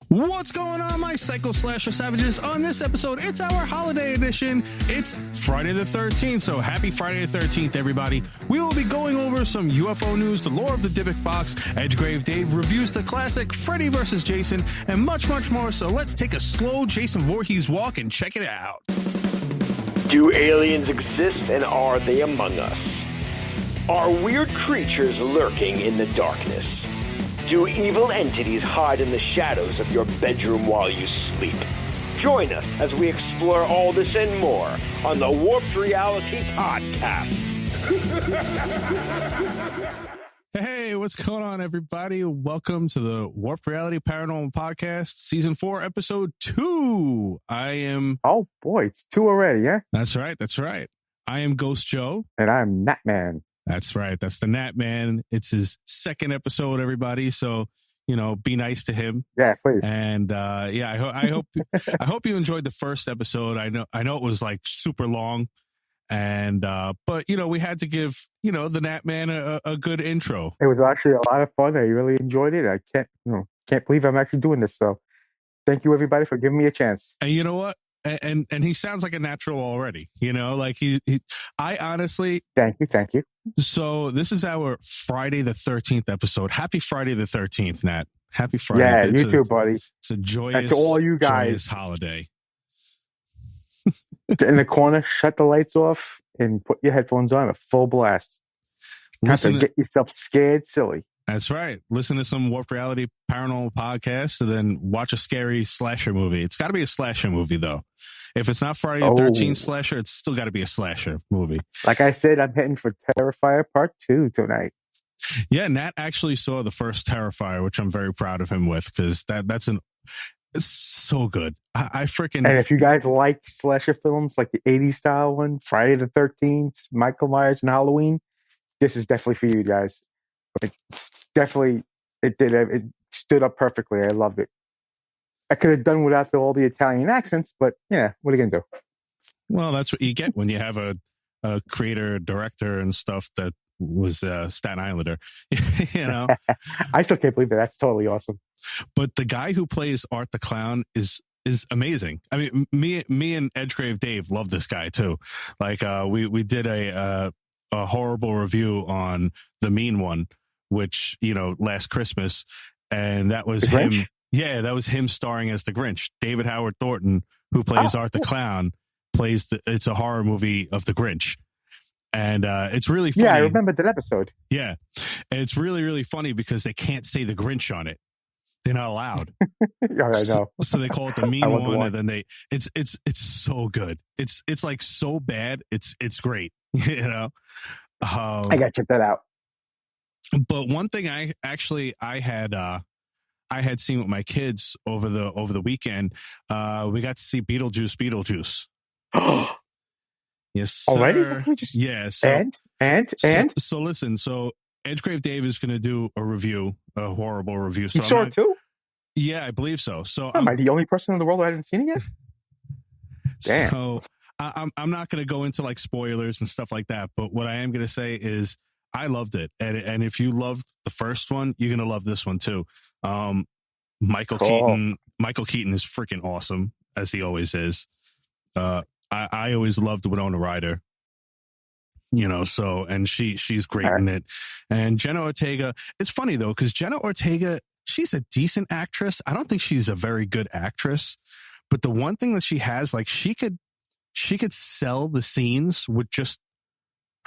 What's going on, my Psycho Slasher Savages? On this episode, it's our holiday edition. It's Friday the 13th, so happy Friday the 13th, everybody. We will be going over some UFO news, the lore of the Dybbuk Box, Edgegrave Dave reviews the classic Freddy vs. Jason, and much, much more. So let's take a slow Jason Voorhees walk and check it out. Do aliens exist, and are they among us? Are weird creatures lurking in the darkness? Do evil entities hide in the shadows of your bedroom while you sleep? Join us as we explore all this and more on the Warped Reality Podcast. Hey, what's going on, everybody? Welcome to the Warped Reality Paranormal Podcast, Season 4, Episode 2. I am... Oh, boy, it's 2 already, yeah? That's right, that's right. I am Ghost Joe. And I'm Nat-Man. That's right. That's the Nat-Man. It's his second episode, everybody. So, you know, be nice to him. Yeah, please. And I hope you enjoyed the first episode. I know it was like super long, and but you know, we had to give, you know, the Nat-Man a good intro. It was actually a lot of fun. I really enjoyed it. I can't believe I'm actually doing this. So, thank you, everybody, for giving me a chance. And you know what? And he sounds like a natural already. You know, like I honestly. Thank you. So this is our Friday the 13th episode. Happy Friday the 13th, Nat. Happy Friday. Yeah, you too, buddy. It's a joyous, and to all you guys, joyous holiday. Get in the corner, shut the lights off, and put your headphones on at full blast. Get yourself scared silly. That's right. Listen to some Warped Reality Paranormal Podcast, and then watch a scary slasher movie. It's got to be a slasher movie, though. If it's not Friday the 13th slasher, it's still got to be a slasher movie. Like I said, I'm heading for Terrifier Part 2 tonight. Yeah, Nat actually saw the first Terrifier, which I'm very proud of him with, because it's so good. I freaking... And if you guys like slasher films, like the 80s style one, Friday the 13th, Michael Myers and Halloween, this is definitely for you guys. It stood up perfectly. I loved it. I could have done without all the Italian accents, but yeah, what are you gonna do? Well, that's what you get when you have a creator, director, and stuff that was a Staten Islander. You know, I still can't believe it. That's totally awesome. But the guy who plays Art the Clown is amazing. I mean, me and Edgegrave Dave love this guy too. Like, we did a horrible review on The Mean One, which, you know, last Christmas, and that was him. Grinch? Yeah, that was him starring as the Grinch. David Howard Thornton, who plays Art the Clown, it's a horror movie of the Grinch. And it's really funny. Yeah, I remember that episode. Yeah. And it's really, really funny because they can't say the Grinch on it. They're not allowed. Yeah, I know. So they call it the Mean One, and then it's so good. It's like so bad. It's great. You know? I gotta check that out. But one thing I had seen with my kids over the weekend, we got to see Beetlejuice. Yes, sir. Already? Yeah. So, and? So listen, so Edgegrave Dave is going to do a horrible review. So you saw it too? Yeah, I believe so. So am I the only person in the world who hasn't seen it yet? Damn. So I'm not going to go into like spoilers and stuff like that, but what I am going to say is I loved it. And if you loved the first one, you're going to love this one too. Michael Keaton is freaking awesome, as he always is. I always loved Winona Ryder, you know, so, and she's great in it. And Jenna Ortega, it's funny though, because Jenna Ortega, she's a decent actress. I don't think she's a very good actress, but the one thing that she has, like, she could sell the scenes with just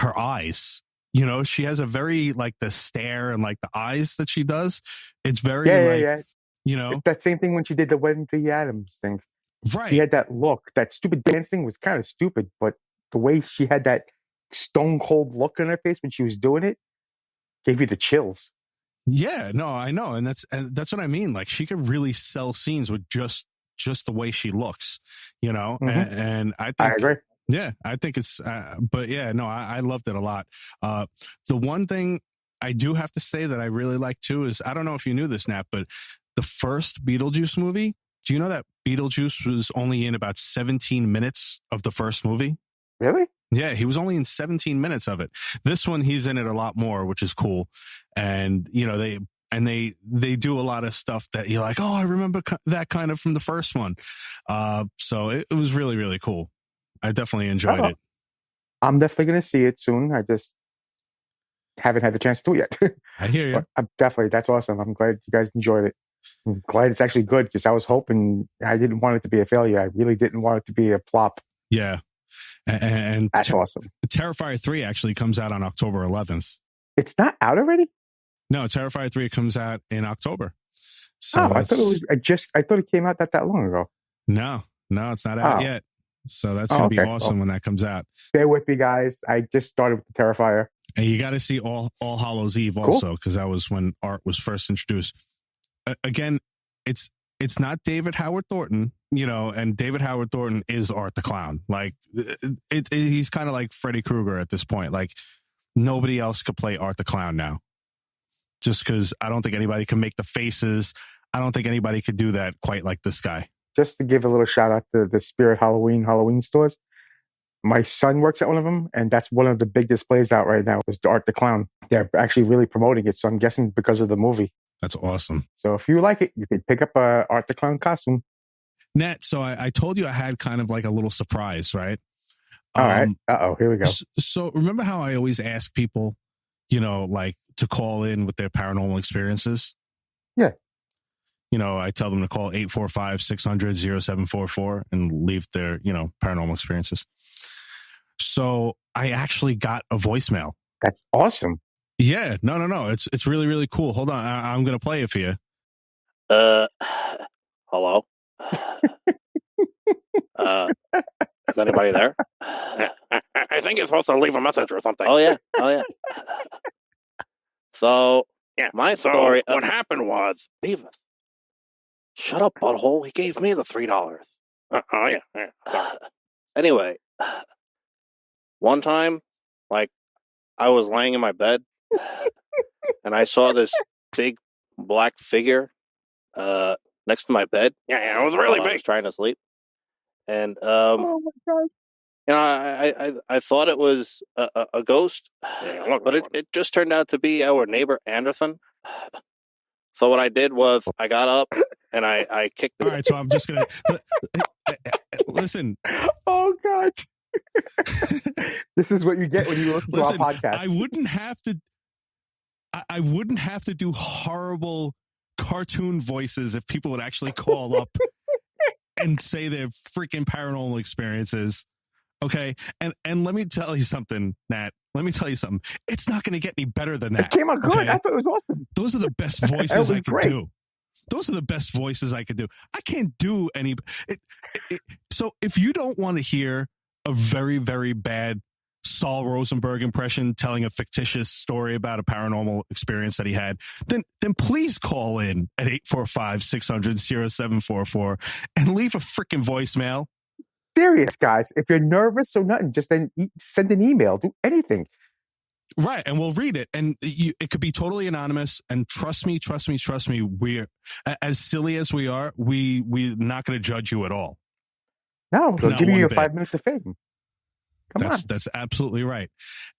her eyes. You know, she has a very, like, the stare and like the eyes that she does. It's very you know, it's that same thing when she did the Wednesday Addams thing. Right. She had that look. That stupid dancing was kind of stupid, but the way she had that stone cold look on her face when she was doing it gave you the chills. Yeah, no, I know. And that's what I mean. Like, she could really sell scenes with just the way she looks, you know? Mm-hmm. And I think, I agree. Yeah, I think it's, but yeah, no, I loved it a lot. The one thing I do have to say that I really like too is, I don't know if you knew this, Nat, but the first Beetlejuice movie, do you know that Beetlejuice was only in about 17 minutes of the first movie? Really? Yeah, he was only in 17 minutes of it. This one, he's in it a lot more, which is cool. And, you know, and they do a lot of stuff that you're like, oh, I remember that kind of from the first one. So it was really, really cool. I definitely enjoyed it. I'm definitely going to see it soon. I just haven't had the chance to do it yet. I hear you. That's awesome. I'm glad you guys enjoyed it. I'm glad it's actually good, because I was hoping, I didn't want it to be a failure. I really didn't want it to be a flop. Yeah. And that's awesome. Terrifier 3 actually comes out on October 11th. It's not out already? No, Terrifier 3 comes out in October. So I thought it came out that long ago. No, it's not out yet. So that's going to be awesome when that comes out. Bear with me, guys. I just started with the Terrifier. And you got to see All Hallows Eve also, because that was when art was first introduced. Again, it's not David Howard Thornton, and David Howard Thornton is Art the Clown. Like, he's kind of like Freddy Krueger at this point. Like, nobody else could play Art the Clown now. Just because I don't think anybody can make the faces. I don't think anybody could do that quite like this guy. Just to give a little shout out to the Spirit Halloween stores. My son works at one of them, and that's one of the big displays out right now is the Art the Clown. They're actually really promoting it, so I'm guessing because of the movie. That's awesome. So if you like it, you can pick up a Art the Clown costume. Nat, so I told you I had kind of like a little surprise, right? All right. Here we go. So remember how I always ask people, like to call in with their paranormal experiences? Yeah. I tell them to call 845-600-0744 and leave their, paranormal experiences. So I actually got a voicemail. That's awesome. Yeah. No. It's really, really cool. Hold on. I'm going to play it for you. Hello? Is anybody there? I think you're supposed to leave a message or something. Oh, yeah. So, my story... what happened was... Beavis. Shut up, butthole. He gave me the $3. Sorry. Anyway, one time, I was laying in my bed, and I saw this big black figure next to my bed. Yeah, it was really big. I was trying to sleep. And, oh my God. I thought it was a ghost, but it just turned out to be our neighbor, Anderson. So what I did was I got up and I kicked him. All right, so I'm just going to... Listen. Oh, God. This is what you get when you listen to our podcast. I wouldn't have to do horrible cartoon voices if people would actually call up and say their freaking paranormal experiences. Okay. And let me tell you something, Nat. Let me tell you something. It's not going to get any better than that. It came out good. Okay? I thought it was awesome. Those are the best voices I could do. Those are the best voices I could do. I can't do any. So if you don't want to hear a very, very bad Saul Rosenberg impression telling a fictitious story about a paranormal experience that he had, then please call in at 845-600-0744 and leave a freaking voicemail. Serious, guys. If you're nervous or nothing, just then send an email. Do anything. Right, and we'll read it, and it could be totally anonymous. And trust me, we're as silly as we are. We're not going to judge you at all. No, they'll give you your 5 minutes of fame. Come on. That's absolutely right.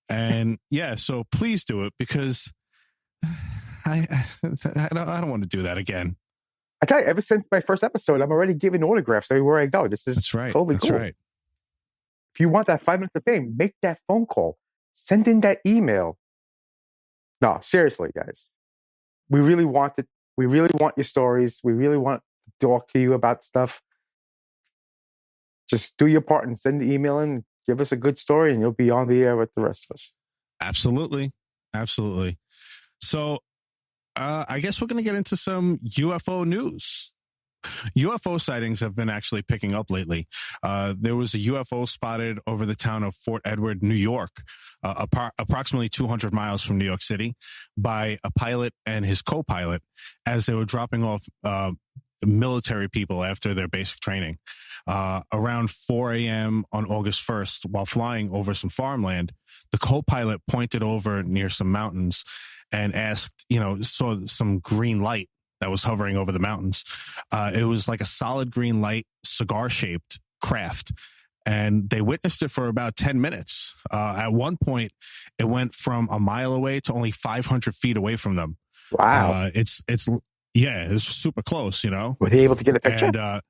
And yeah, so please do it, because I don't want to do that again. I tell you, ever since my first episode, I'm already giving autographs everywhere I go. That's right. Totally cool. That's right. If you want that 5 minutes of fame, make that phone call. Send in that email. No, seriously, guys. We really want it. We really want your stories. We really want to talk to you about stuff. Just do your part and send the email in. Give us a good story, and you'll be on the air with the rest of us. Absolutely. So, I guess we're going to get into some UFO news. UFO sightings have been actually picking up lately. There was a UFO spotted over the town of Fort Edward, New York, approximately 200 miles from New York City, by a pilot and his co-pilot as they were dropping off military people after their basic training. Around 4 a.m. on August 1st, while flying over some farmland, the co-pilot pointed over near some mountains and asked, saw some green light that was hovering over the mountains. It was like a solid green light, cigar-shaped craft, and they witnessed it for about 10 minutes. At one point, it went from a mile away to only 500 feet away from them. Wow. It's super close, Were they able to get a picture? And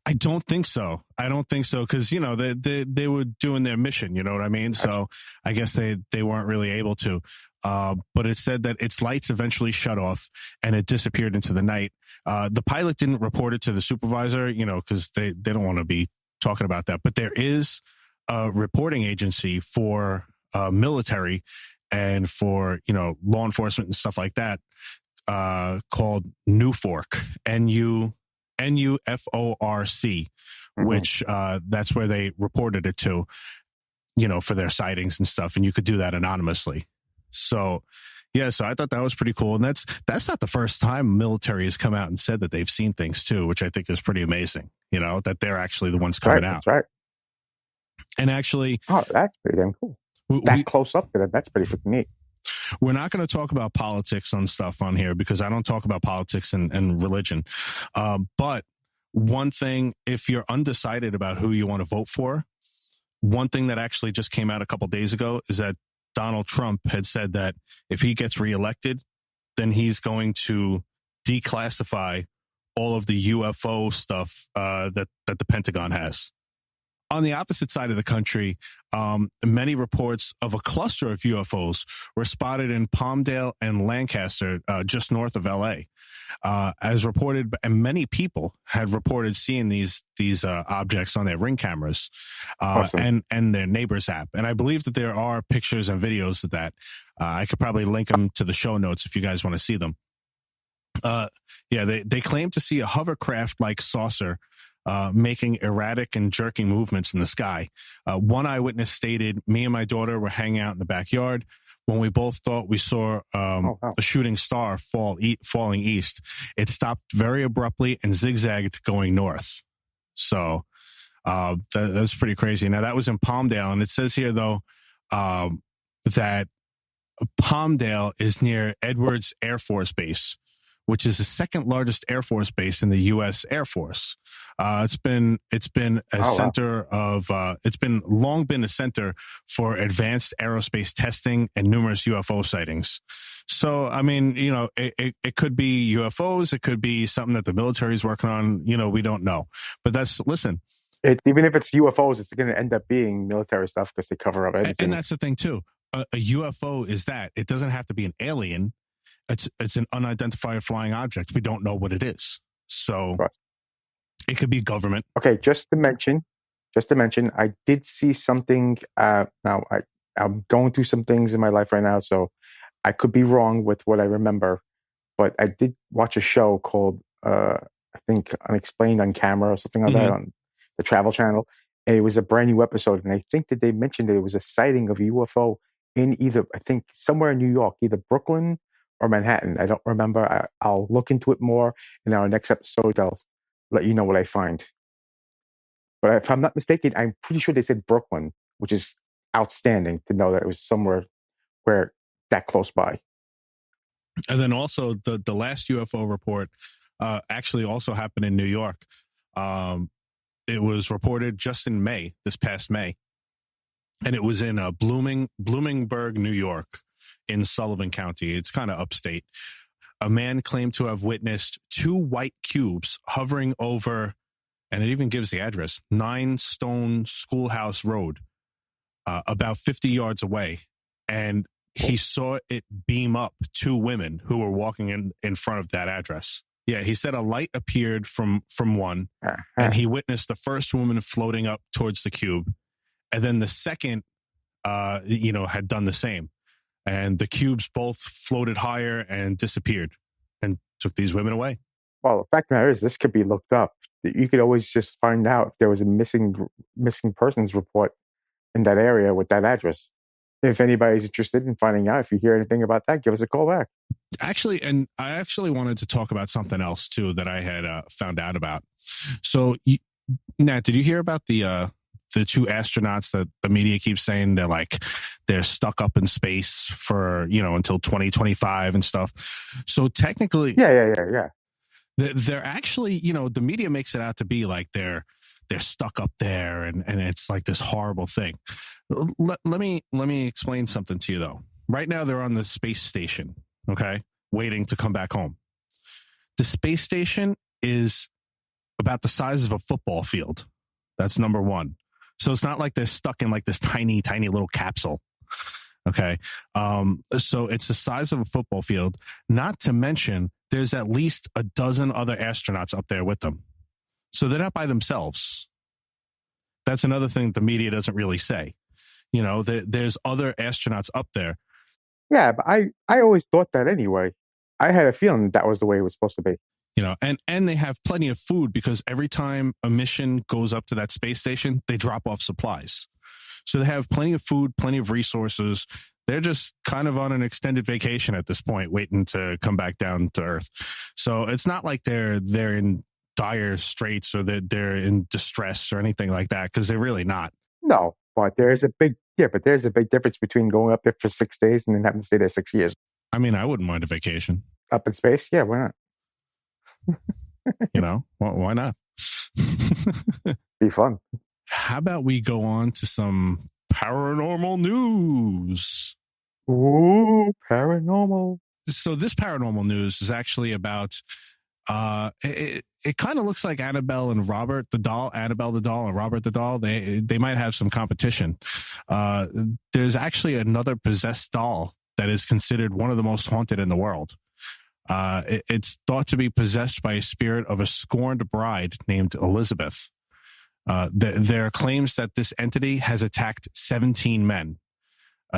I don't think so. Because, they were doing their mission, you know what I mean? So I guess they weren't really able to. But it said that its lights eventually shut off and it disappeared into the night. The pilot didn't report it to the supervisor, because they don't want to be talking about that. But there is a reporting agency for military and for, law enforcement and stuff like that, called NUFORC, NUFORC, which that's where they reported it to, for their sightings and stuff. And you could do that anonymously. So, so I thought that was pretty cool. And that's not the first time military has come out and said that they've seen things too, which I think is pretty amazing, that they're actually the ones coming out. That's right. And actually, that's pretty damn cool. Close up to that. That's pretty freaking neat. We're not going to talk about politics on stuff on here because I don't talk about politics and religion. But one thing, if you're undecided about who you want to vote for, one thing that actually just came out a couple days ago is that Donald Trump had said that if he gets reelected, then he's going to declassify all of the UFO stuff that the Pentagon has. On the opposite side of the country, many reports of a cluster of UFOs were spotted in Palmdale and Lancaster, just north of LA. As reported, and many people had reported seeing these objects on their Ring cameras Awesome. and their neighbor's app. And I believe that there are pictures and videos of that. I could probably link them to the show notes if you guys want to see them. They claim to see a hovercraft-like saucer making erratic and jerking movements in the sky. One eyewitness stated, "Me and my daughter were hanging out in the backyard when we both thought we saw a shooting star falling east. It stopped very abruptly and zigzagged going north." So that's pretty crazy. Now, that was in Palmdale, and it says here, though, that Palmdale is near Edwards Air Force Base, which is the second largest Air Force base in the U.S. Air Force. It's been a center of, it's been long been a center for advanced aerospace testing and numerous UFO sightings. So, I mean, it could be UFOs. It could be something that the military is working on. We don't know. But listen. Even if it's UFOs, it's going to end up being military stuff because they cover up everything. And that's the thing, too. A UFO is that. It doesn't have to be an alien. It's an unidentified flying object. We don't know what it is. So It could be government. Okay, just to mention, I did see something. Now, I'm going through some things in my life right now, so I could be wrong with what I remember. But I did watch a show called, I think, Unexplained on Camera or something like that on the Travel Channel. And it was a brand new episode, and I think that they mentioned that it was a sighting of a UFO in either, I think, somewhere in New York, either Brooklyn or Manhattan. I don't remember. I'll look into it more in our next episode. I'll let you know what I find. But if I'm not mistaken, I'm pretty sure they said Brooklyn, which is outstanding to know that it was somewhere where that close by. And then also the last UFO report actually also happened in New York. It was reported just in May, this past May. And it was in Bloomingburg, New York, in Sullivan County. It's kind of upstate. A man claimed to have witnessed 2 white cubes hovering over, and it even gives the address, 9 Stone Schoolhouse Road, about 50 yards away. And he saw it beam up 2 women who were walking in front of that address. Yeah, he said a light appeared from one, and he witnessed the first woman floating up towards the cube. And then the second, had done the same. And the cubes both floated higher and disappeared and took these women away. Well, the fact of the matter is, this could be looked up. You could always just find out if there was a missing persons report in that area with that address. If anybody's interested in finding out, if you hear anything about that, give us a call back. Actually, and I actually wanted to talk about something else, too, that I had found out about. So, Nat, did you hear about the 2 astronauts that the media keeps saying they're stuck up in space for, until 2025 and stuff? So technically, yeah. They're actually, the media makes it out to be like they're stuck up there and it's like this horrible thing. Let me explain something to you, though. Right now, they're on the space station. okay, waiting to come back home. The space station is about the size of a football field. That's number one. So it's not like they're stuck in like this tiny, tiny little capsule. Okay. So it's the size of a football field, not to mention there's at least a dozen other astronauts up there with them. So they're not by themselves. That's another thing the media doesn't really say. You know, there's other astronauts up there. Yeah, but I always thought that anyway. I had a feeling that was the way it was supposed to be. You know, and they have plenty of food because every time a mission goes up to that space station, they drop off supplies. So they have plenty of food, plenty of resources. They're just kind of on an extended vacation at this point, waiting to come back down to Earth. So it's not like they're in dire straits or they're in distress or anything like that, because they're really not. No, but there's a big difference between going up there for 6 days and then having to stay there 6 years. I mean, I wouldn't mind a vacation. Up in space? Yeah, why not? You know, why not? Be fun. How about we go on to some paranormal news? Ooh, paranormal. So this paranormal news is actually about, it kind of looks like Annabelle and Robert the doll, Annabelle the doll and Robert the doll. They might have some competition. There's actually another possessed doll that is considered one of the most haunted in the world. It's thought to be possessed by a spirit of a scorned bride named Elizabeth. There are claims that this entity has attacked 17 men.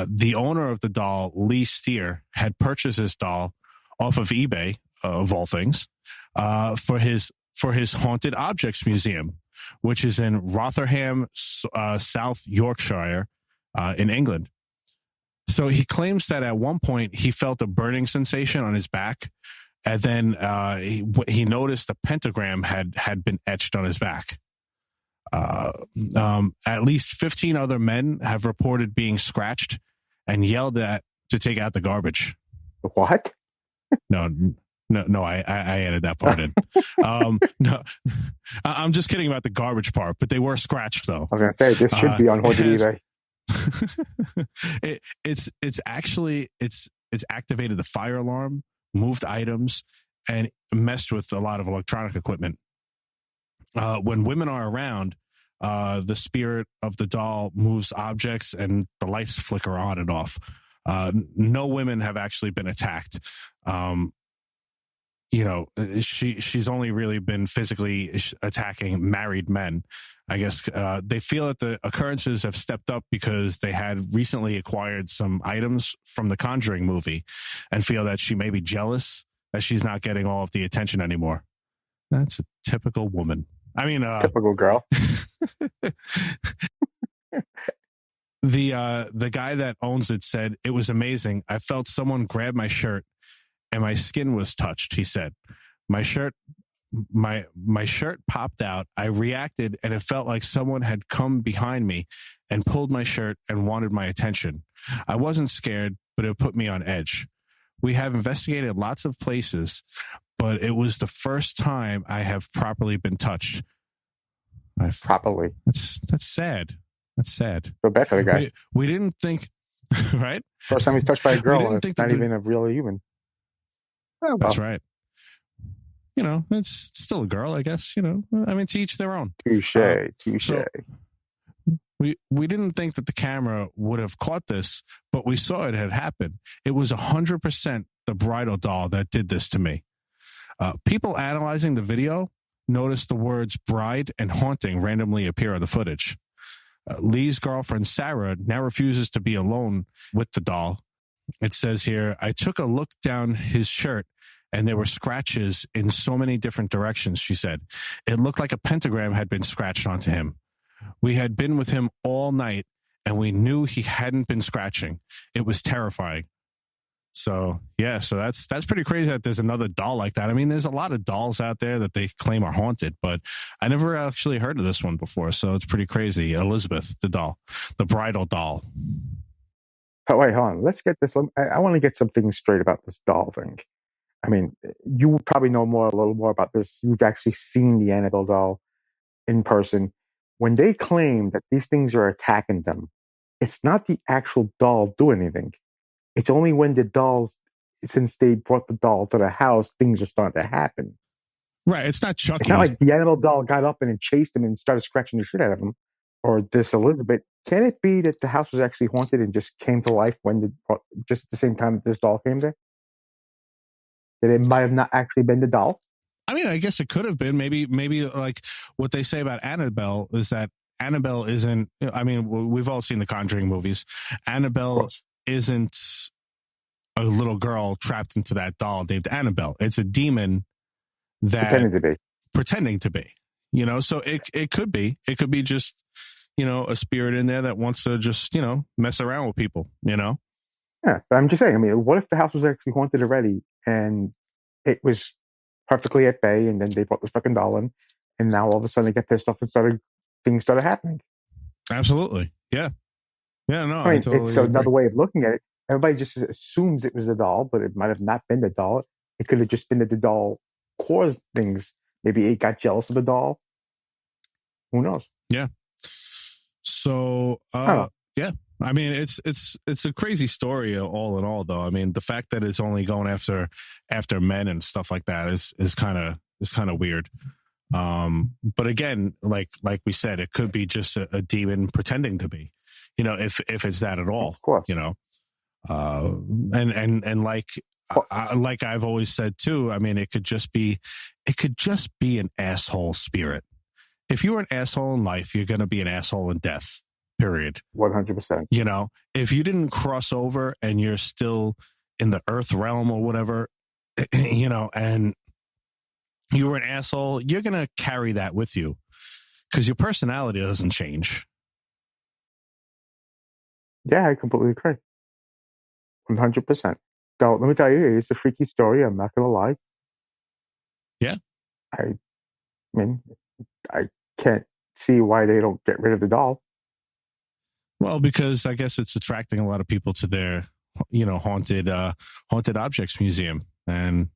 The owner of the doll, Lee Steer, had purchased this doll off of eBay, of all things, for his Haunted Objects Museum, which is in Rotherham, South Yorkshire, in England. So he claims that at one point he felt a burning sensation on his back, and then he noticed a pentagram had been etched on his back. At least 15 other men have reported being scratched and yelled at to take out the garbage. What? No, I added that part in. No, I'm just kidding about the garbage part, but they were scratched though. I was going to say, this should be on Haunted eBay. It's actually activated the fire alarm, moved items, and messed with a lot of electronic equipment. When women are around, the spirit of the doll moves objects and the lights flicker on and off. No women have actually been attacked. You know, she's only really been physically attacking married men. I guess they feel that the occurrences have stepped up because they had recently acquired some items from the Conjuring movie and feel that she may be jealous that she's not getting all of the attention anymore. That's a typical woman. I mean, typical girl. The guy that owns it said, "It was amazing. I felt someone grab my shirt and my skin was touched." He said, my shirt popped out. I reacted and it felt like someone had come behind me and pulled my shirt and wanted my attention. I wasn't scared, but it put me on edge. We have investigated lots of places, but it was the first time I have properly been touched. Properly. That's sad. That's sad. Feel bad for the guy. We didn't think, right? First time he's touched by a girl, and it's not even a real human. Oh, well. That's right. You know, it's still a girl, I guess. You know, I mean, to each their own. Touche. So we didn't think that the camera would have caught this, but we saw it had happened. It was 100% the Bridal doll that did this to me. People analyzing the video noticed the words bride and haunting randomly appear on the footage. Lee's girlfriend, Sarah, now refuses to be alone with the doll. It says here, I took a look down his shirt and there were scratches in so many different directions, she said. It looked like a pentagram had been scratched onto him. We had been with him all night and we knew he hadn't been scratching. It was terrifying. So, yeah, so that's pretty crazy that there's another doll like that. I mean, there's a lot of dolls out there that they claim are haunted, but I never actually heard of this one before. So it's pretty crazy. Elizabeth, the doll, the Bridal doll. Oh, wait, hold on. Let's get this. I want to get something straight about this doll thing. I mean, you probably know a little more about this. You've actually seen the Annabelle doll in person. When they claim that these things are attacking them, it's not the actual doll doing anything. It's only when the doll since they brought the doll to the house, things are starting to happen. Right. It's not Chucky. It's not like the Annabelle doll got up and chased him and started scratching the shit out of him, or this Elizabeth. Can it be that the house was actually haunted and just came to life just at the same time that this doll came there? That it might have not actually been the doll? I mean, I guess it could have been. Maybe like what they say about Annabelle is that Annabelle isn't, I mean, we've all seen the Conjuring movies. Annabelle isn't a little girl trapped into that doll named Annabelle. It's a demon that pretending to be, you know, so it could be just, you know, a spirit in there that wants to just, you know, mess around with people, you know? Yeah, but I'm just saying, I mean, what if the house was actually haunted already and it was perfectly at bay, and then they brought this fucking doll in, and now all of a sudden they get pissed off and things started happening? Absolutely. Yeah. Yeah, no, I mean, totally it's agree. another way of looking at it. Everybody just assumes it was the doll, but it might have not been the doll. It could have just been that the doll caused things. Maybe it got jealous of the doll. Who knows? Yeah. So, yeah. I mean, it's a crazy story all in all, though. I mean, the fact that it's only going after men and stuff like that is kind of weird. But again, like we said, it could be just a demon pretending to be, you know, if it's that at all, of course. You know, and like I've always said too, I mean, it could just be an asshole spirit. If you're an asshole in life, you're going to be an asshole in death, period. 100%. You know, if you didn't cross over and you're still in the earth realm or whatever, you know, and you were an asshole, you're going to carry that with you because your personality doesn't change. Yeah, I completely agree. 100%. So let me tell you, it's a freaky story. I'm not going to lie. Yeah. I mean, I can't see why they don't get rid of the doll. Well, because I guess it's attracting a lot of people to their, you know, haunted objects museum. And,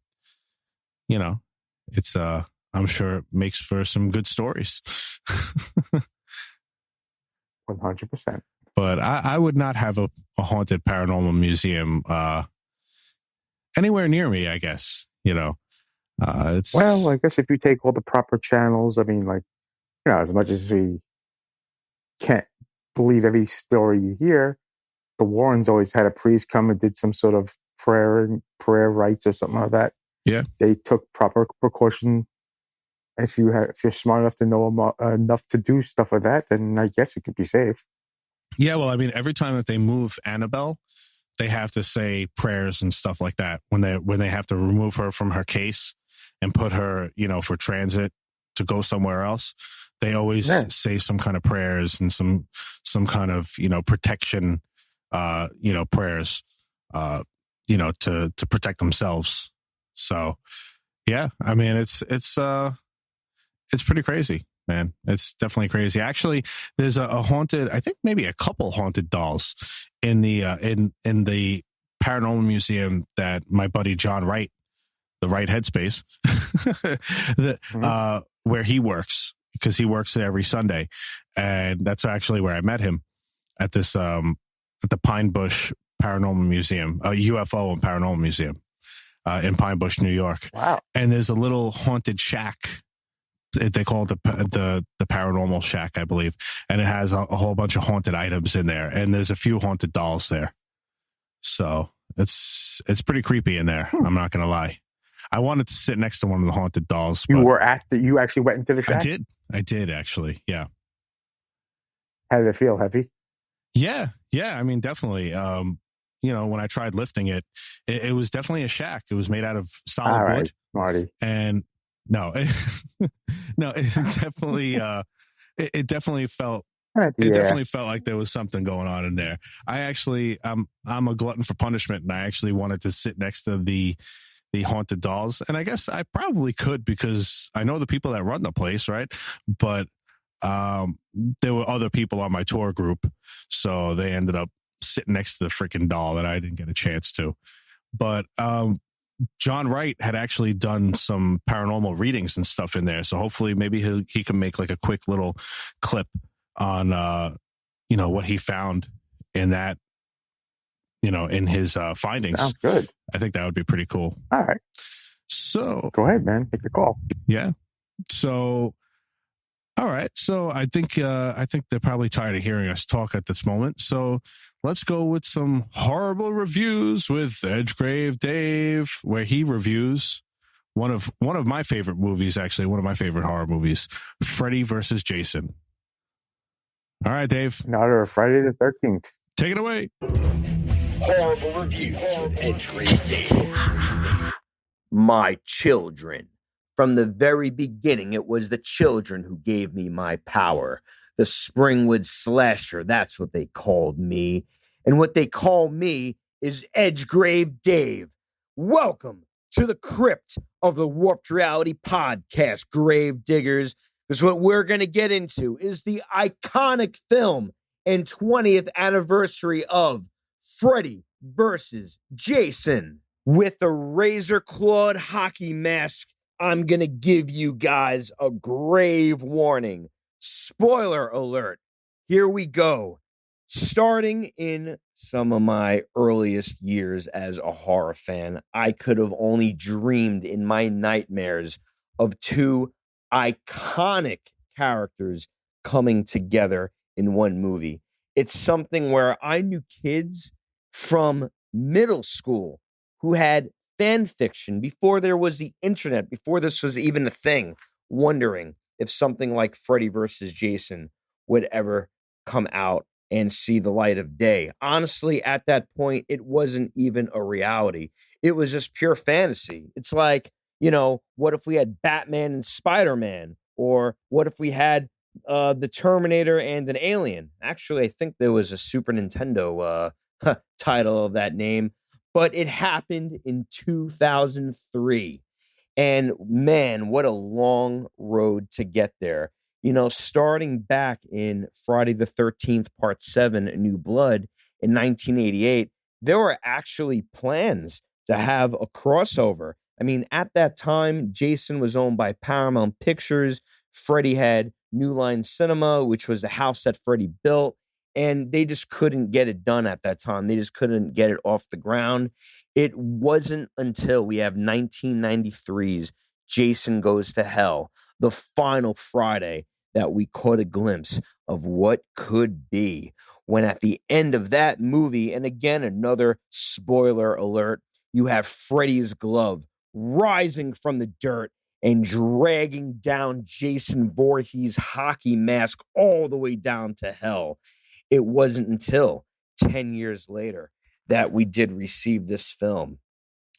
you know, it's, I'm sure it makes for some good stories. 100%. But I would not have a haunted paranormal museum anywhere near me, I guess, you know. It's well, I guess if you take all the proper channels, I mean, like, you know, as much as we can't believe every story you hear, the Warrens always had a priest come and did some sort of prayer rites or something like that. Yeah, they took proper precaution. If you're smart enough to know enough to do stuff like that, then I guess it could be safe. Yeah, well, I mean, every time that they move Annabelle, they have to say prayers and stuff like that when they have to remove her from her case and put her, you know, for transit to go somewhere else. They always say some kind of prayers and some kind of, you know, protection, you know, prayers, you know, to protect themselves. So, yeah, I mean, it's pretty crazy, man. It's definitely crazy. Actually, there's a haunted, I think maybe a couple haunted dolls in the in the Paranormal Museum that my buddy John Wright, the Right Headspace, where he works, because he works there every Sunday, and that's actually where I met him at this at the Pine Bush Paranormal Museum, UFO and Paranormal Museum in Pine Bush, New York. Wow! And there's a little haunted shack. They call it the Paranormal Shack, I believe, and it has a whole bunch of haunted items in there, and there's a few haunted dolls there. So it's pretty creepy in there. I'm not gonna lie. I wanted to sit next to one of the haunted dolls. You actually went into the shack? I did actually. Yeah. How did it feel? Heavy? Yeah. I mean, definitely. You know, when I tried lifting it, it was definitely a shack. It was made out of solid wood, Marty. And no, no, it definitely, it definitely felt. It definitely felt like there was something going on in there. I'm a glutton for punishment, and I actually wanted to sit next to the haunted dolls, and I guess I probably could because I know the people that run the place, right? But there were other people on my tour group, so they ended up sitting next to the freaking doll that I didn't get a chance to. But John Wright had actually done some paranormal readings and stuff in there, so hopefully maybe he can make like a quick little clip on you know, what he found in that in his findings. Sounds good. I think that would be pretty cool. All right. So go ahead, man. Take the call. Yeah. So, all right. So I think they're probably tired of hearing us talk at this moment. So let's go with some horrible reviews with Edgegrave Dave, where he reviews one of my favorite movies, actually, one of my favorite horror movies, Freddy versus Jason. All right, Dave. Another Friday the 13th. Take it away. Horrible reviews with Edgegrave Dave. My children. From the very beginning, it was the children who gave me my power. The Springwood Slasher, that's what they called me. And what they call me is Edgegrave Dave. Welcome to the crypt of the Warped Reality Podcast, Grave Diggers. Because what we're going to get into is the iconic film and 20th anniversary of Freddy versus Jason. With a razor-clawed hockey mask, I'm going to give you guys a grave warning. Spoiler alert. Here we go. Starting in some of my earliest years as a horror fan, I could have only dreamed in my nightmares of two iconic characters coming together in one movie. It's something where I knew kids from middle school who had fan fiction before there was the internet, before this was even a thing, wondering if something like Freddy versus Jason would ever come out and see the light of day. Honestly, at that point, it wasn't even a reality. It was just pure fantasy. It's like, what if we had Batman and Spider-Man? Or what if we had the Terminator and an alien? Actually, I think there was a Super Nintendo title of that name. But it happened in 2003. And man, what a long road to get there. Starting back in Friday the 13th, Part 7, New Blood in 1988, there were actually plans to have a crossover. I mean, at that time, Jason was owned by Paramount Pictures. Freddy had New Line Cinema, which was the house that Freddy built. And they just couldn't get it done at that time. They just couldn't get it off the ground. It wasn't until we have 1993's Jason Goes to Hell, the final Friday, that we caught a glimpse of what could be. When at the end of that movie, and again, another spoiler alert, you have Freddy's glove rising from the dirt and dragging down Jason Voorhees' hockey mask all the way down to hell. It wasn't until 10 years later that we did receive this film.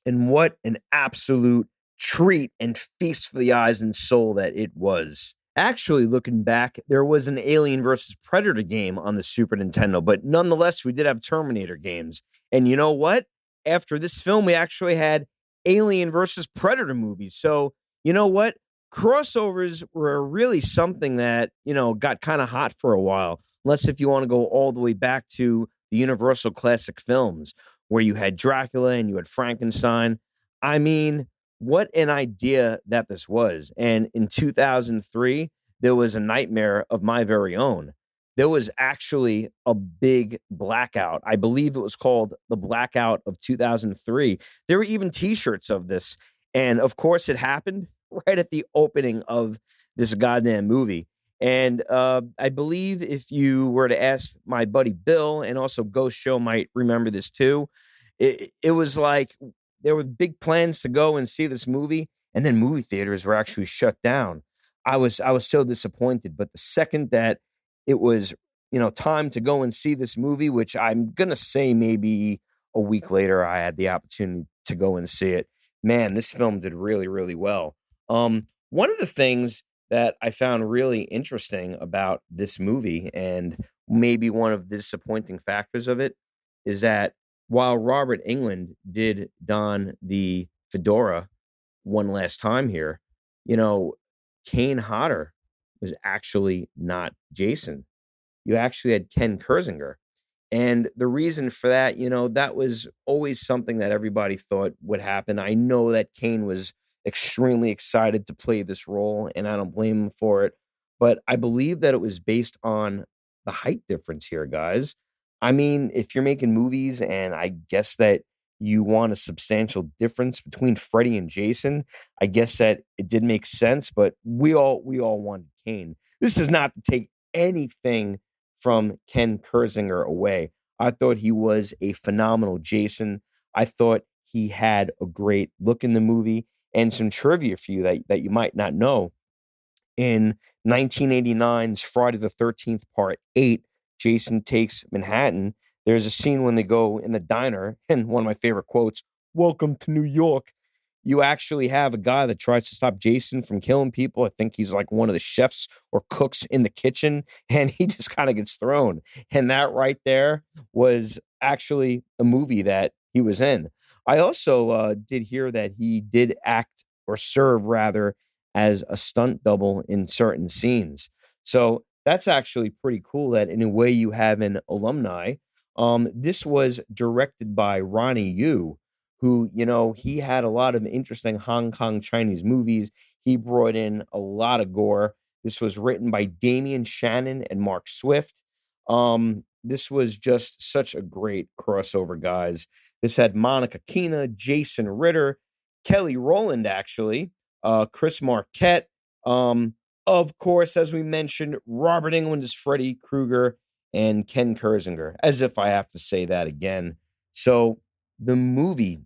And what an absolute treat and feast for the eyes and soul that it was. Actually, looking back, there was an Alien versus Predator game on the Super Nintendo, but nonetheless, we did have Terminator games. And you know what? After this film, we actually had Alien versus Predator movies. So, you know what? Crossovers were really something that, got kind of hot for a while. Unless if you want to go all the way back to the Universal classic films where you had Dracula and you had Frankenstein. I mean, what an idea that this was. And in 2003, there was a nightmare of my very own. There was actually a big blackout. I believe it was called the Blackout of 2003. There were even T-shirts of this. And of course, it happened right at the opening of this goddamn movie. And I believe if you were to ask my buddy Bill, and also Ghost Show might remember this too, it was like there were big plans to go and see this movie, and then movie theaters were actually shut down. I was so disappointed. But the second that it was, time to go and see this movie, which I'm going to say maybe a week later, I had the opportunity to go and see it. Man, this film did really, really well. One of the things that I found really interesting about this movie, and maybe one of the disappointing factors of it, is that while Robert Englund did don the fedora one last time here, Kane Hodder was actually not Jason. You actually had Ken Kersinger. And the reason for that, that was always something that everybody thought would happen. I know that Kane was extremely excited to play this role, and I don't blame him for it. But I believe that it was based on the height difference here, guys. I mean, if you're making movies and I guess that you want a substantial difference between Freddy and Jason, I guess that it did make sense, but we all wanted Kane. This is not to take anything from Ken Kersinger away. I thought he was a phenomenal Jason. I thought he had a great look in the movie. And some trivia for you that you might not know. In 1989's Friday the 13th, Part 8, Jason Takes Manhattan, there's a scene when they go in the diner, and one of my favorite quotes, "Welcome to New York." You actually have a guy that tries to stop Jason from killing people. I think he's like one of the chefs or cooks in the kitchen, and he just kind of gets thrown. And that right there was actually a movie that he was in. I also did hear that he did act or serve rather as a stunt double in certain scenes. So that's actually pretty cool that in a way you have an alumni. This was directed by Ronnie Yu, who, he had a lot of interesting Hong Kong Chinese movies. He brought in a lot of gore. This was written by Damian Shannon and Mark Swift. This was just such a great crossover, guys. This had Monica Keena, Jason Ritter, Kelly Rowland, actually, Chris Marquette. Of course, as we mentioned, Robert Englund is Freddy Krueger and Ken Kersinger, as if I have to say that again. So the movie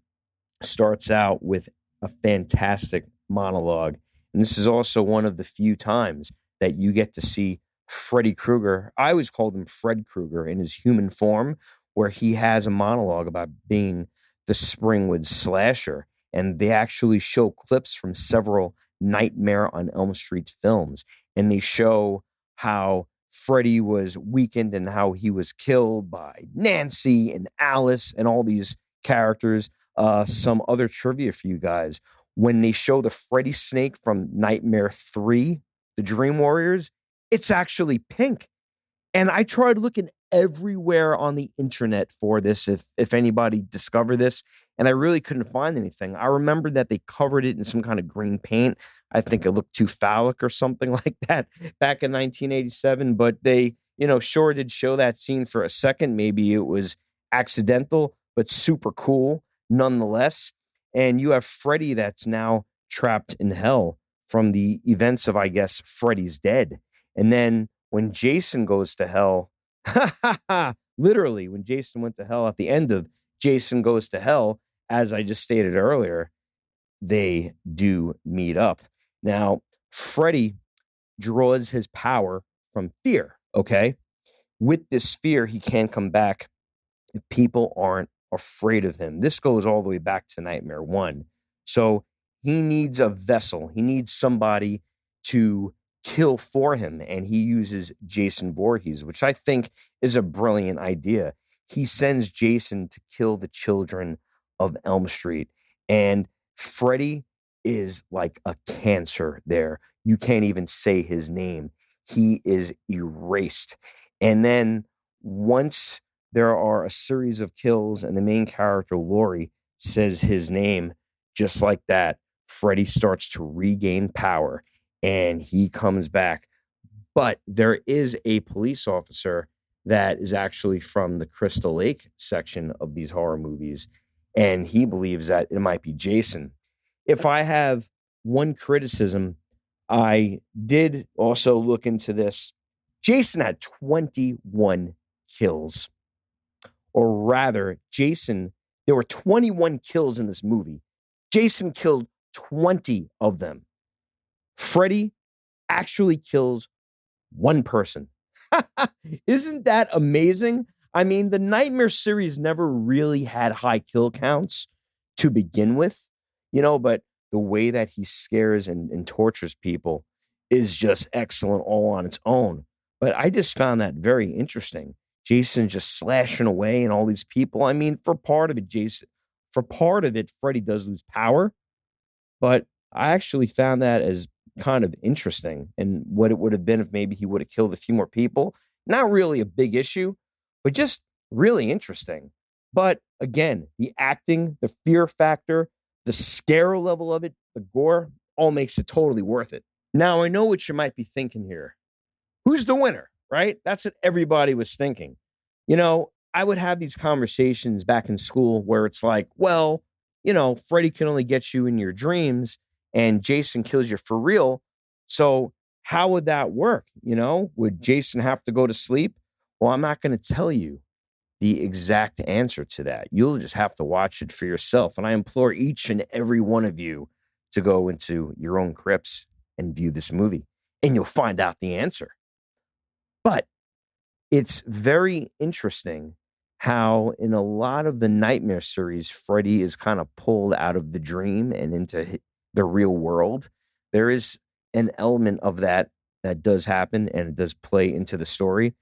starts out with a fantastic monologue. And this is also one of the few times that you get to see Freddy Krueger. I always called him Fred Krueger in his human form, where he has a monologue about being the Springwood slasher. And they actually show clips from several Nightmare on Elm Street films. And they show how Freddy was weakened and how he was killed by Nancy and Alice and all these characters. Some other trivia for you guys. When they show the Freddy snake from Nightmare 3, the Dream Warriors, it's actually pink. And I tried looking everywhere on the internet for this, if anybody discovered this, and I really couldn't find anything. I remember that they covered it in some kind of green paint. I think it looked too phallic or something like that back in 1987, but they, sure did show that scene for a second. Maybe it was accidental, but super cool nonetheless. And you have Freddy that's now trapped in hell from the events of, I guess, Freddy's Dead. And then when Jason goes to hell, literally, when Jason went to hell at the end of Jason Goes to Hell, as I just stated earlier, they do meet up. Now, Freddy draws his power from fear, okay? With this fear, he can't come back if people aren't afraid of him. This goes all the way back to Nightmare 1. So he needs a vessel. He needs somebody to kill for him, and he uses Jason Voorhees, which I think is a brilliant idea. He sends Jason to kill the children of Elm Street, and Freddy is like a cancer there. You can't even say his name. He is erased. And then once there are a series of kills and the main character, Laurie, says his name, just like that, Freddy starts to regain power and he comes back. But there is a police officer that is actually from the Crystal Lake section of these horror movies, and he believes that it might be Jason. If I have one criticism, I did also look into this. Jason had 21 kills. Or rather, there were 21 kills in this movie. Jason killed 20 of them. Freddy actually kills one person. Isn't that amazing? I mean, the Nightmare series never really had high kill counts to begin with, but the way that he scares and tortures people is just excellent all on its own. But I just found that very interesting. Jason just slashing away and all these people. I mean, for part of it, Freddy does lose power, but I actually found that as kind of interesting, and what it would have been if maybe he would have killed a few more people. Not really a big issue, but just really interesting. But again, the acting, the fear factor, the scare level of it, the gore, all makes it totally worth it. Now, I know what you might be thinking here. Who's the winner, right? That's what everybody was thinking. I would have these conversations back in school where it's like, well, you know, Freddy can only get you in your dreams and Jason kills you for real. So how would that work? You know, would Jason have to go to sleep? Well, I'm not going to tell you the exact answer to that. You'll just have to watch it for yourself. And I implore each and every one of you to go into your own crypts and view this movie, and you'll find out the answer. But it's very interesting how in a lot of the Nightmare series, Freddy is kind of pulled out of the dream and into the real world. There is an element of that that does happen, and it does play into the story.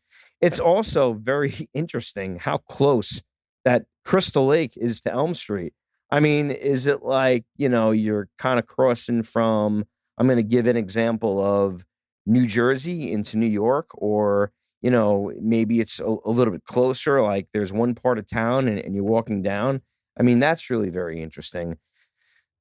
It's also very interesting how close that Crystal Lake is to Elm Street. I mean, is it like, you know, you're kind of crossing from, I'm going to give an example of New Jersey into New York, or, you know, maybe it's a little bit closer, like there's one part of town and you're walking down. I mean, that's really very interesting.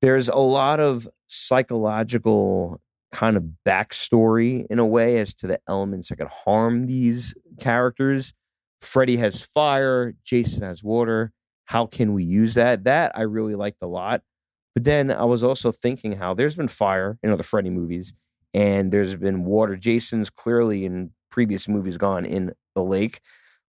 There's a lot of psychological kind of backstory in a way as to the elements that could harm these characters. Freddy has fire, Jason has water. How can we use that? That I really liked a lot. But then I was also thinking how there's been fire in other Freddy movies, and there's been water. Jason's clearly in previous movies gone in the lake,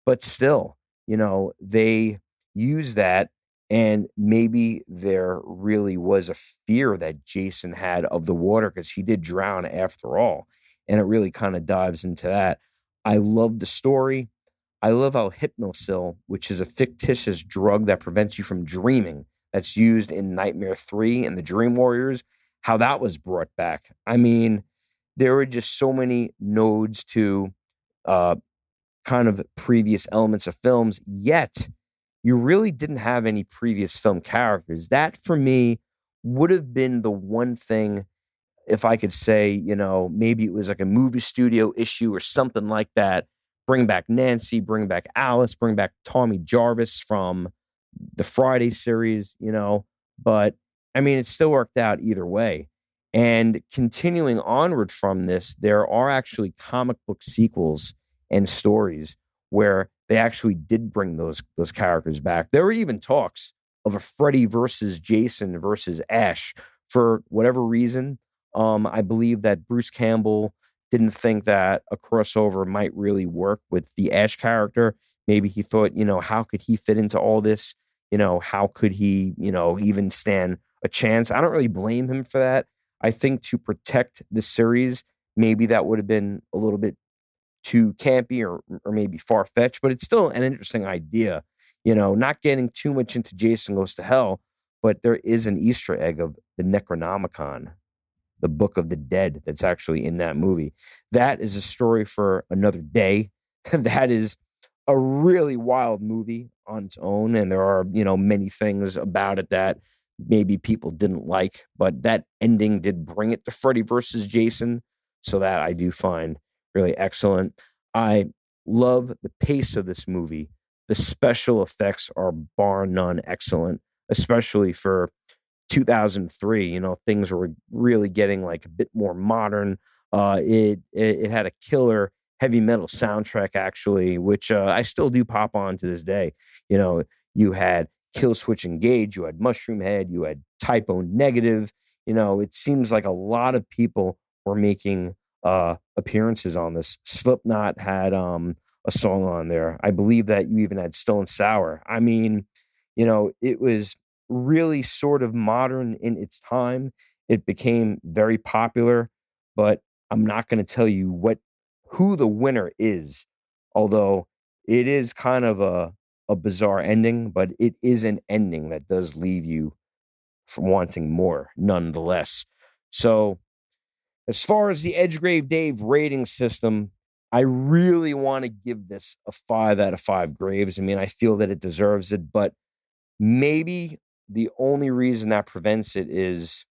but still, you know, they use that. And maybe there really was a fear that Jason had of the water because he did drown after all. And it really kind of dives into that. I love the story. I love how Hypnosil, which is a fictitious drug that prevents you from dreaming, that's used in Nightmare 3 and the Dream Warriors, how that was brought back. I mean, there were just so many nodes to kind of previous elements of films, yet you really didn't have any previous film characters. That, for me, would have been the one thing, if I could say, you know, maybe it was like a movie studio issue or something like that. Bring back Nancy, bring back Alice, bring back Tommy Jarvis from the Friday series, you know. But, I mean, it still worked out either way. And continuing onward from this, there are actually comic book sequels and stories where they actually did bring those characters back. There were even talks of a Freddy versus Jason versus Ash for whatever reason. I believe that Bruce Campbell didn't think that a crossover might really work with the Ash character. Maybe he thought, you know, how could he fit into all this? You know, how could he, you know, even stand a chance? I don't really blame him for that. I think to protect the series, maybe that would have been a little bit too campy or maybe far-fetched, but it's still an interesting idea. You know, not getting too much into Jason Goes to Hell, but there is an Easter egg of the Necronomicon, the Book of the Dead, that's actually in that movie. That is a story for another day. That is a really wild movie on its own, and there are, you know, many things about it that maybe people didn't like, but that ending did bring it to Freddy versus Jason, so that I do find really excellent. I love the pace of this movie. The special effects are bar none excellent, especially for 2003. You know, things were really getting like a bit more modern. It had a killer heavy metal soundtrack, actually, which I still do pop on to this day. You know, you had Kill Switch Engage, you had Mushroom Head, you had Typo Negative. You know, it seems like a lot of people were making appearances on this. Slipknot had a song on there. I believe that you even had Stone Sour. I mean, you know, it was really sort of modern in its time. It became very popular, but I'm not going to tell you who the winner is, although it is kind of a bizarre ending, but it is an ending that does leave you from wanting more nonetheless. So as far as the Edgegrave Dave rating system, I really want to give this a 5 out of 5 graves. I mean, I feel that it deserves it, but maybe the only reason that prevents it is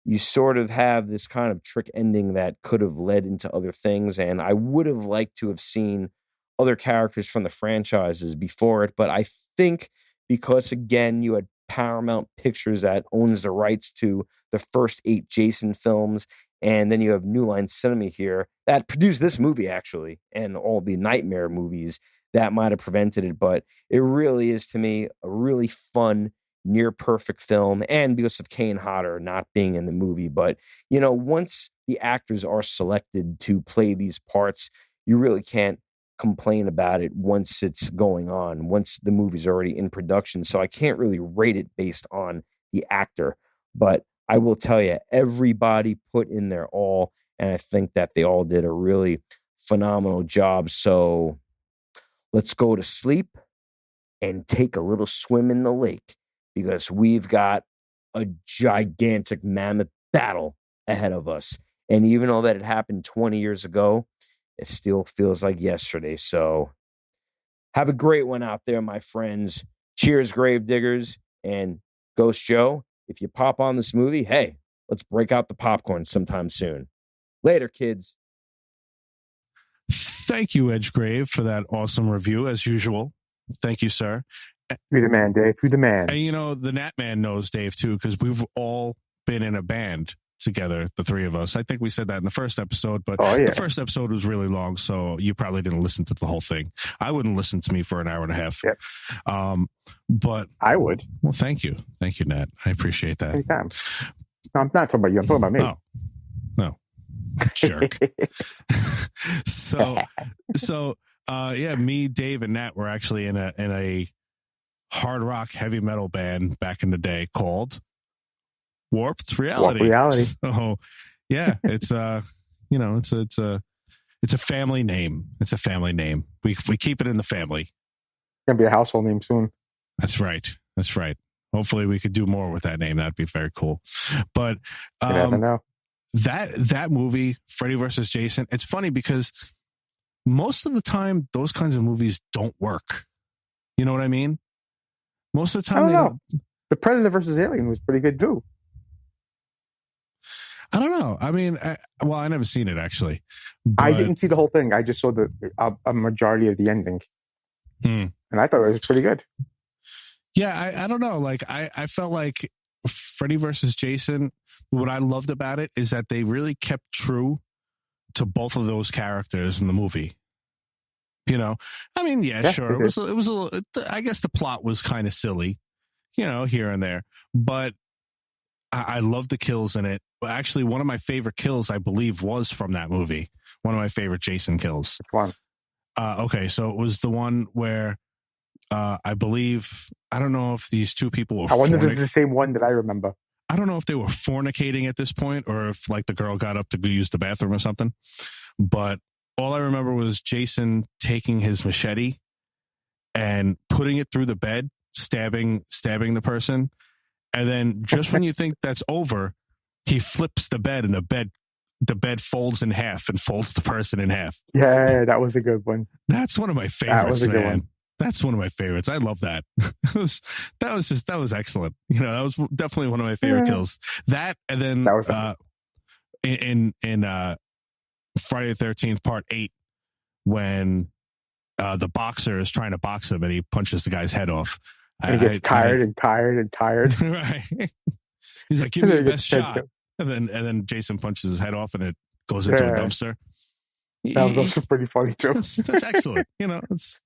you sort of have this kind of trick ending that could have led into other things. And I would have liked to have seen other characters from the franchises before it. But I think because, again, you had Paramount Pictures that owns the rights to the first 8 Jason films, and then you have New Line Cinema here that produced this movie, actually, and all the Nightmare movies, that might have prevented it. But it really is, to me, a really fun, near perfect film. And because of Kane Hodder not being in the movie. But, you know, once the actors are selected to play these parts, you really can't complain about it once it's going on, once the movie's already in production. So I can't really rate it based on the actor. But I will tell you, everybody put in their all, and I think that they all did a really phenomenal job. So let's go to sleep and take a little swim in the lake, because we've got a gigantic mammoth battle ahead of us. And even though that it happened 20 years ago, it still feels like yesterday. So have a great one out there, my friends. Cheers, grave diggers. And Ghost Joe, if you pop on this movie, hey, let's break out the popcorn sometime soon. Later, kids. Thank you, Edgegrave, for that awesome review, as usual. Thank you, sir. You're the man, Dave. You're the man. And, you know, the Nat-Man knows Dave, too, because we've all been in a band together, the three of us. I think we said that in the first episode, but the first episode was really long, so you probably didn't listen to the whole thing. I wouldn't listen to me for an hour and a half. Yep. But I would. Well, thank you. Thank you, Nat. I appreciate that. Anytime. No, I'm not talking about you. I'm talking about me. Oh, no. Jerk. Yeah, me, Dave, and Nat were actually in a hard rock heavy metal band back in the day called Warped Reality. So yeah, it's it's a family name. It's a family name. We keep it in the family. It's gonna be a household name soon. That's right. Hopefully we could do more with that name. That'd be very cool. But you never know. That movie, Freddy versus Jason, it's funny because most of the time those kinds of movies don't work. You know what I mean? Most of the time I don't know. The Predator versus Alien was pretty good too. I don't know. I mean, I never seen it actually. I didn't see the whole thing. I just saw a majority of the ending, and I thought it was pretty good. Yeah, I don't know. Like I felt like Freddy versus Jason. What I loved about it is that they really kept true to both of those characters in the movie. You know, I mean, yeah sure. It was a little. I guess the plot was kind of silly, you know, here and there, but I love the kills in it. Actually, one of my favorite kills, I believe, was from that movie. One of my favorite Jason kills. Which one? Okay, so it was the one where I believe, I don't know if these two people were. I wonder if it's the same one that I remember. I don't know if they were fornicating at this point or if like the girl got up to go use the bathroom or something. But all I remember was Jason taking his machete and putting it through the bed, stabbing the person. And then just when you think that's over, he flips the bed and the bed folds in half and folds the person in half. Yeah, that was a good one. That's one of my favorites, that was a man. Good one. That's one of my favorites. I love that. that was excellent. You know, that was definitely one of my favorite kills. That, and then in Friday the 13th Part 8, when the boxer is trying to box him and he punches the guy's head off. And he gets tired. Right. He's like, give me the best shot. And then Jason punches his head off and it goes into a dumpster. That was also pretty funny too. That's excellent. You know, it's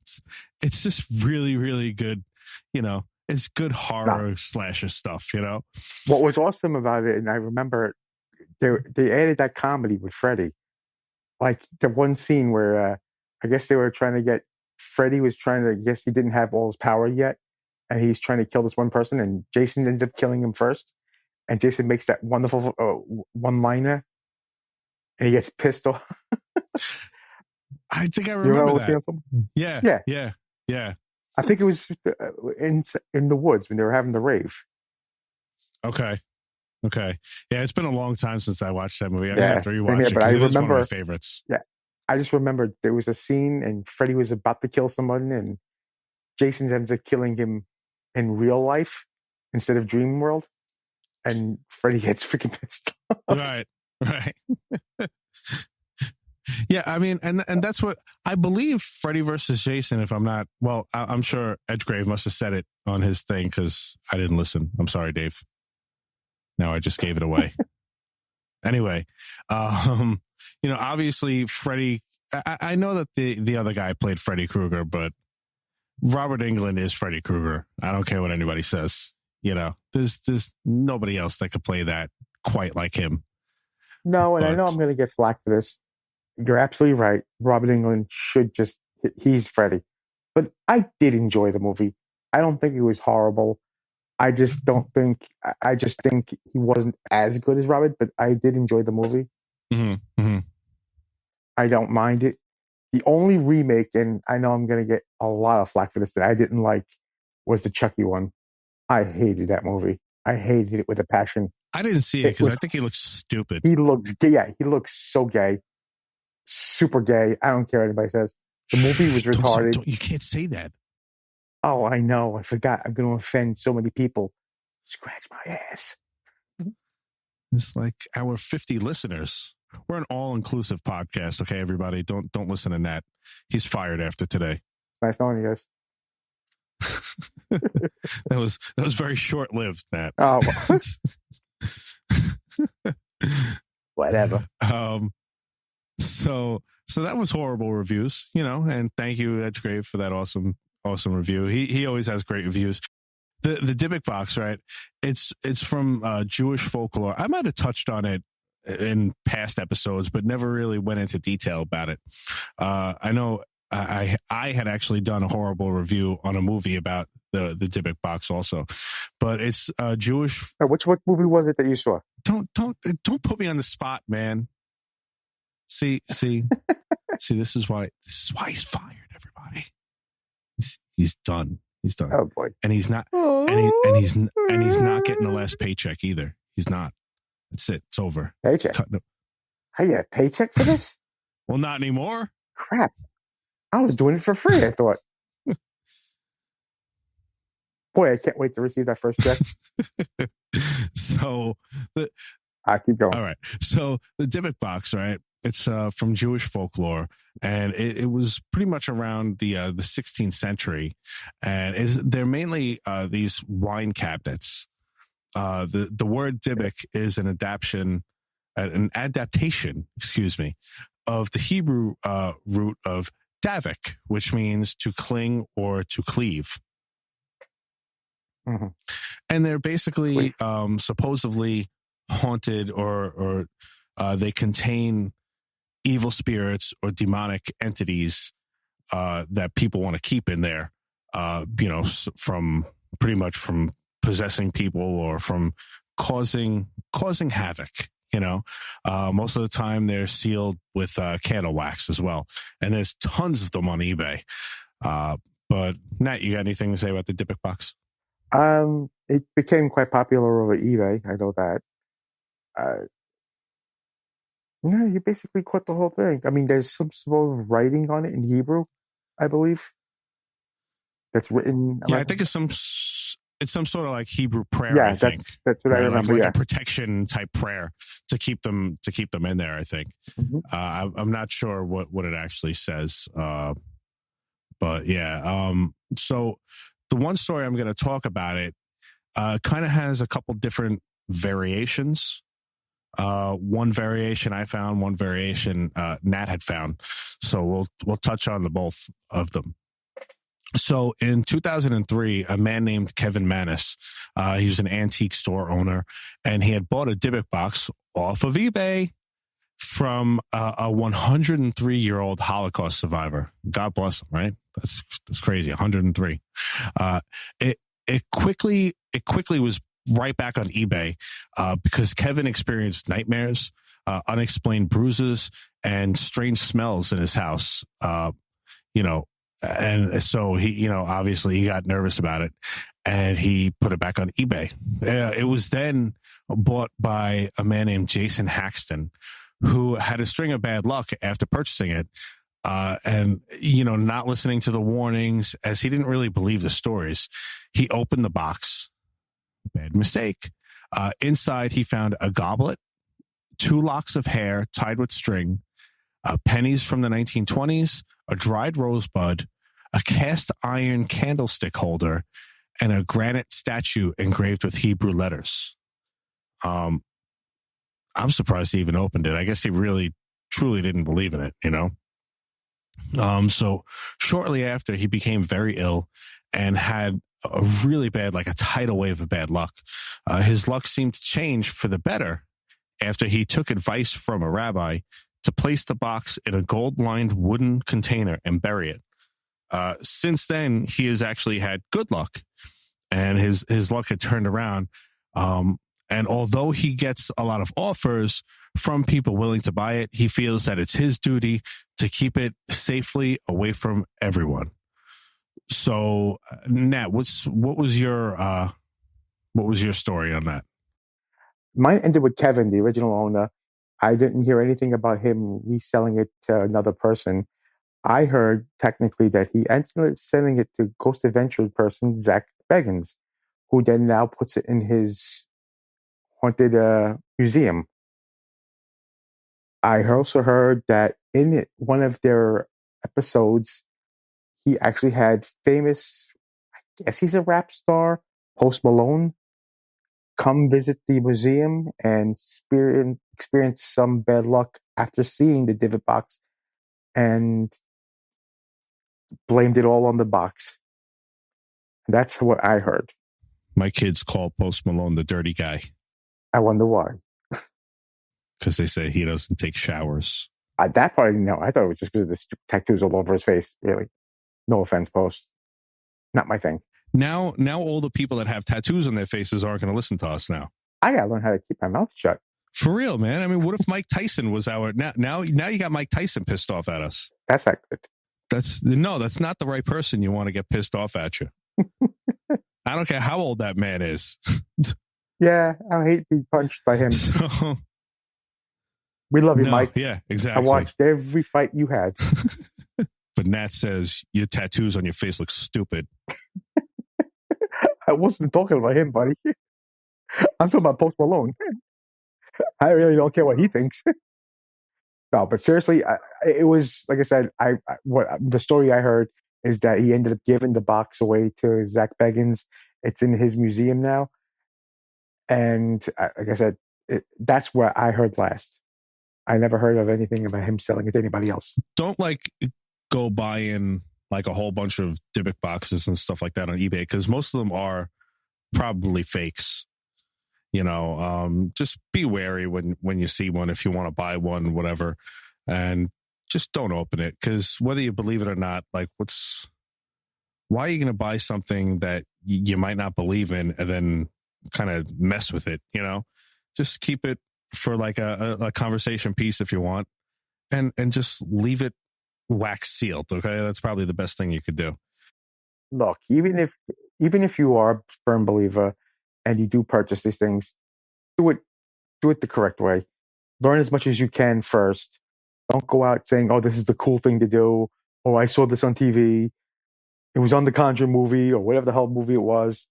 just really, really good. You know, it's good horror slasher stuff, you know. What was awesome about it, and I remember they added that comedy with Freddy. Like the one scene where I guess they were trying to get Freddy was trying to, I guess he didn't have all his power yet. And he's trying to kill this one person, and Jason ends up killing him first. And Jason makes that wonderful one-liner, and he gets pissed off. I think I remember that. Yeah. I think it was in the woods when they were having the rave. Okay. Yeah, it's been a long time since I watched that movie. I'm gonna have to rewatch it but I remember, it's one of my favorites. Yeah, I just remember there was a scene, and Freddy was about to kill someone, and Jason ends up killing him in real life instead of dream world, and Freddy gets freaking pissed off. Right. Yeah, I mean, and that's what I believe. Freddy versus Jason. If I'm not, well, I'm sure Edgegrave must have said it on his thing because I didn't listen. I'm sorry, Dave. Now I just gave it away. Anyway, you know, obviously Freddy I know that the other guy played Freddy Krueger, but Robert Englund is Freddy Krueger. I don't care what anybody says. You know, there's nobody else that could play that quite like him. No, and I know I'm going to get flack for this. You're absolutely right. Robert Englund he's Freddy. But I did enjoy the movie. I don't think it was horrible. I just think he wasn't as good as Robert, but I did enjoy the movie. Mm-hmm. Mm-hmm. I don't mind it. The only remake, and I know I'm going to get a lot of flack for this, that I didn't like was the Chucky one. I hated that movie. I hated it with a passion. I didn't see it because I think he looks stupid. He looks gay. Yeah, he looks so gay. Super gay. I don't care what anybody says. The movie was retarded. You can't say that. Oh, I know. I forgot. I'm going to offend so many people. Scratch my ass. It's like our 50 listeners. We're an all-inclusive podcast, okay, everybody? Don't listen to Nat. He's fired after today. Nice knowing you guys. that was very short-lived, Nat. Oh, whatever. So that was horrible reviews, you know, and thank you, Edgegrave, for that awesome review. He always has great reviews. The Dybbuk Box, right? It's from Jewish folklore. I might have touched on it in past episodes, but never really went into detail about it. I know I had actually done a horrible review on a movie about the Dybbuk Box also, but it's Jewish. What movie was it that you saw? Don't put me on the spot, man. See, this is why he's fired, everybody. He's done. He's done. Oh boy. And he's not and he's not getting the last paycheck either. He's not. That's it. It's over. Paycheck. Hey, you got a paycheck for this? Well, not anymore. Crap. I was doing it for free, I thought. Boy, I can't wait to receive that first check. So I keep going. All right. So the Dybbuk Box, right? It's from Jewish folklore, and it was pretty much around the 16th century, and they're mainly these wine cabinets. The word Dybbuk is an adaptation, of the Hebrew root of davik, which means to cling or to cleave. Mm-hmm. And they're basically supposedly haunted or they contain evil spirits or demonic entities that people want to keep in there, from possessing people or from causing havoc. Most of the time they're sealed with candle wax as well, and there's tons of them on eBay. But Nat, you got anything to say about the Dybbuk Box? It became quite popular over eBay. I know that. No, you basically caught the whole thing. I mean, there's some sort of writing on it in Hebrew, I believe. That's written. Yeah, I think it's some sort of like Hebrew prayer. Yeah, I think that's what I remember. Like a protection type prayer to keep them in there. I think. Mm-hmm. I'm not sure what it actually says, but yeah. So the one story I'm going to talk about it kind of has a couple different variations. One variation I found, one variation Nat had found. So we'll touch on the both of them. So in 2003, a man named Kevin Manis, he was an antique store owner, and he had bought a Dybbuk box off of eBay from a 103-year-old Holocaust survivor. God bless him, right? That's crazy. 103. It quickly was right back on eBay because Kevin experienced nightmares, unexplained bruises, and strange smells in his house. And so he, obviously he got nervous about it, and he put it back on eBay. It was then bought by a man named Jason Haxton, who had a string of bad luck after purchasing it. And not listening to the warnings, as he didn't really believe the stories. He opened the box. Bad mistake. Inside, he found a goblet, 2 locks of hair tied with string, pennies from the 1920s, a dried rosebud, a cast iron candlestick holder, and a granite statue engraved with Hebrew letters. I'm surprised he even opened it. I guess he really, truly didn't believe in it, So shortly after, he became very ill and had a really bad, like a tidal wave of bad luck. His luck seemed to change for the better after he took advice from a rabbi to place the box in a gold-lined wooden container and bury it. Since then, he has actually had good luck, and his luck had turned around. And although he gets a lot of offers from people willing to buy it, he feels that it's his duty to keep it safely away from everyone. So, Nat, what was your story on that? Mine ended with Kevin, the original owner. I didn't hear anything about him reselling it to another person. I heard technically that he ended up selling it to Ghost Adventure person Zach Beggins, who then now puts it in his haunted museum. I also heard that in one of their episodes, he actually had famous, I guess he's a rap star, Post Malone, come visit the museum and experience some bad luck after seeing the Dybbuk box and blamed it all on the box. That's what I heard. My kids call Post Malone the dirty guy. I wonder why. Because they say he doesn't take showers. That part I didn't know. I thought it was just because of the tattoos all over his face. Really. No offense, Post. Not my thing. Now all the people that have tattoos on their faces aren't going to listen to us now. I got to learn how to keep my mouth shut. For real, man. I mean, what if Mike Tyson was our... Now you got Mike Tyson pissed off at us. That's not good. That's not the right person you want to get pissed off at you. I don't care how old that man is. Yeah, I hate being punched by him. So, we love you, Mike. Yeah, exactly. I watched every fight you had. But Nat says your tattoos on your face look stupid. I wasn't talking about him, buddy. I'm talking about Post Malone. I really don't care what he thinks. No, but seriously, it was, like I said, what the story I heard is that he ended up giving the box away to Zach Beggins. It's in his museum now. And like I said, that's where I heard last. I never heard of anything about him selling it to anybody else. Don't go buying like a whole bunch of Dybbuk boxes and stuff like that on eBay, because most of them are probably fakes. Just be wary when you see one, if you want to buy one, whatever, and just don't open it, because whether you believe it or not, why are you going to buy something that you might not believe in and then kind of mess with it? Just keep it for like a conversation piece if you want, and just leave it wax sealed. Okay, that's probably the best thing you could do. Look, even if you are a firm believer and you do purchase these things, do it the correct way. Learn as much as you can first. Don't go out saying, "Oh, this is the cool thing to do," or "I saw this on TV. It was on the Conjuring movie," or whatever the hell movie it was,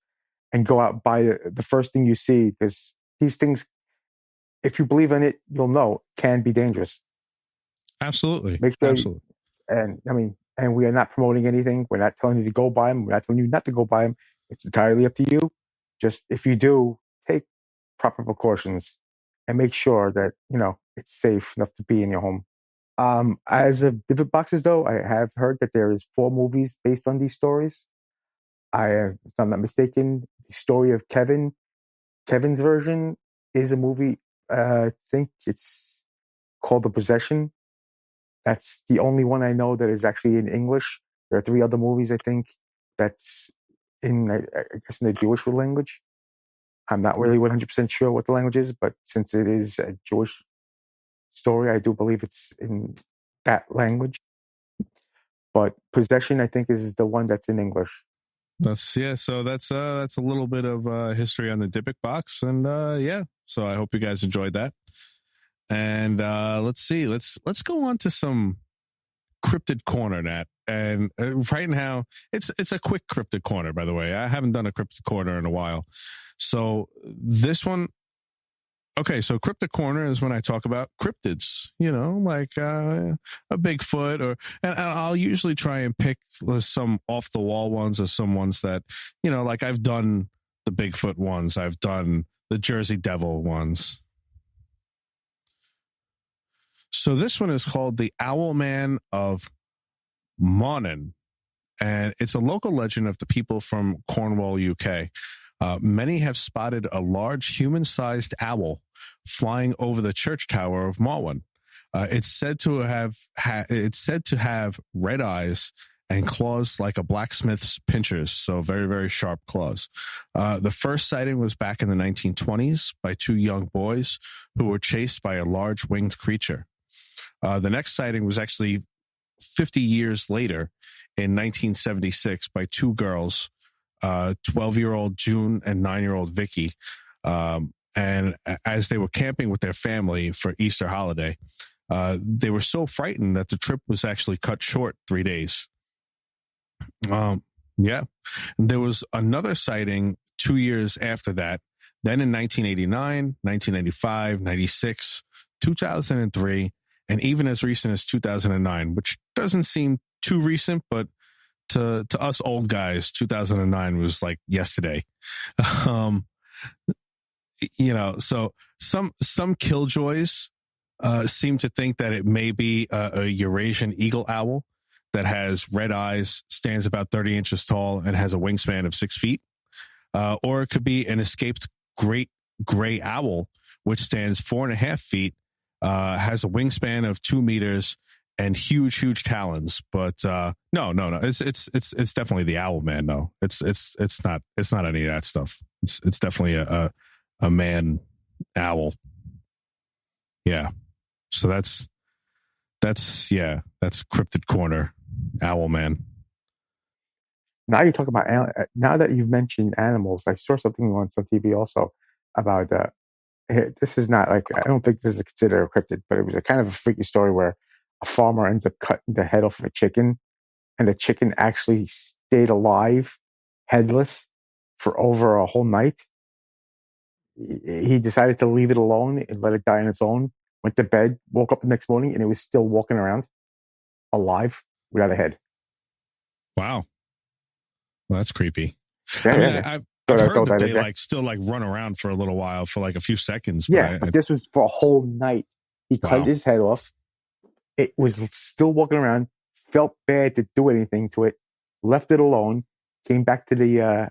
and go out and buy the first thing you see, because these things, if you believe in it, you'll know, can be dangerous. Absolutely. Make sure Absolutely. And we are not promoting anything. We're not telling you to go buy them. We're not telling you not to go buy them. It's entirely up to you. Just if you do, take proper precautions and make sure that, it's safe enough to be in your home. As of Dybbuk boxes, though, I have heard that there is 4 movies based on these stories. If I'm not mistaken, the story of Kevin's version is a movie. I think it's called The Possession. That's the only one I know that is actually in English. There are 3 other movies, I think, that's in, I guess, in the Jewish language. I'm not really 100% sure what the language is, but since it is a Jewish story, I do believe it's in that language. But Possession, I think, is the one that's in English. So that's a little bit of history on the Dybbuk box, and so I hope you guys enjoyed that. And let's see, let's go on to some cryptid corner, Nat. And right now, it's a quick cryptid corner, by the way. I haven't done a cryptid corner in a while, so this one. Okay, so cryptid corner is when I talk about cryptids, like a Bigfoot, and I'll usually try and pick some off the wall ones, or some ones that, like I've done the Bigfoot ones, I've done the Jersey Devil ones. So this one is called the Owl Man of Monin, and it's a local legend of the people from Cornwall, UK. Many have spotted a large human-sized owl flying over the church tower of Marwyn. It's said to have red eyes and claws like a blacksmith's pincers, so very, very sharp claws. The first sighting was back in the 1920s by two young boys who were chased by a large winged creature. The next sighting was actually 50 years later in 1976 by two girls, 12-year-old June and 9-year-old Vicky. And as they were camping with their family for Easter holiday, they were so frightened that the trip was actually cut short 3 days. Yeah. There was another sighting 2 years after that. Then in 1989, 1995, 96, 2003, and even as recent as 2009, which doesn't seem too recent, but to us old guys, 2009 was like yesterday. So some killjoys seem to think that it may be a Eurasian eagle owl that has red eyes, stands about 30 inches tall, and has a wingspan of 6 feet. Or it could be an escaped great gray owl, which stands 4.5 feet, has a wingspan of 2 meters, and huge talons. But no. It's definitely the owl man. No, it's not any of that stuff. It's definitely a man owl. Yeah. So that's Cryptid Corner, Owl Man. Now you're talking about, now that you've mentioned animals, I saw something on some TV also about this is not like, I don't think this is considered a cryptid, but it was a kind of a freaky story where a farmer ends up cutting the head off of a chicken, and the chicken actually stayed alive, headless, for over a whole night. He decided to leave it alone and let it die on its own, went to bed, woke up the next morning, and it was still walking around alive without a head. Wow. Well, that's creepy. Yeah, I've heard that they still run around for a little while, for like a few seconds. But this was for a whole night. He cut his head off. It was still walking around, felt bad to do anything to it, left it alone, came back to the,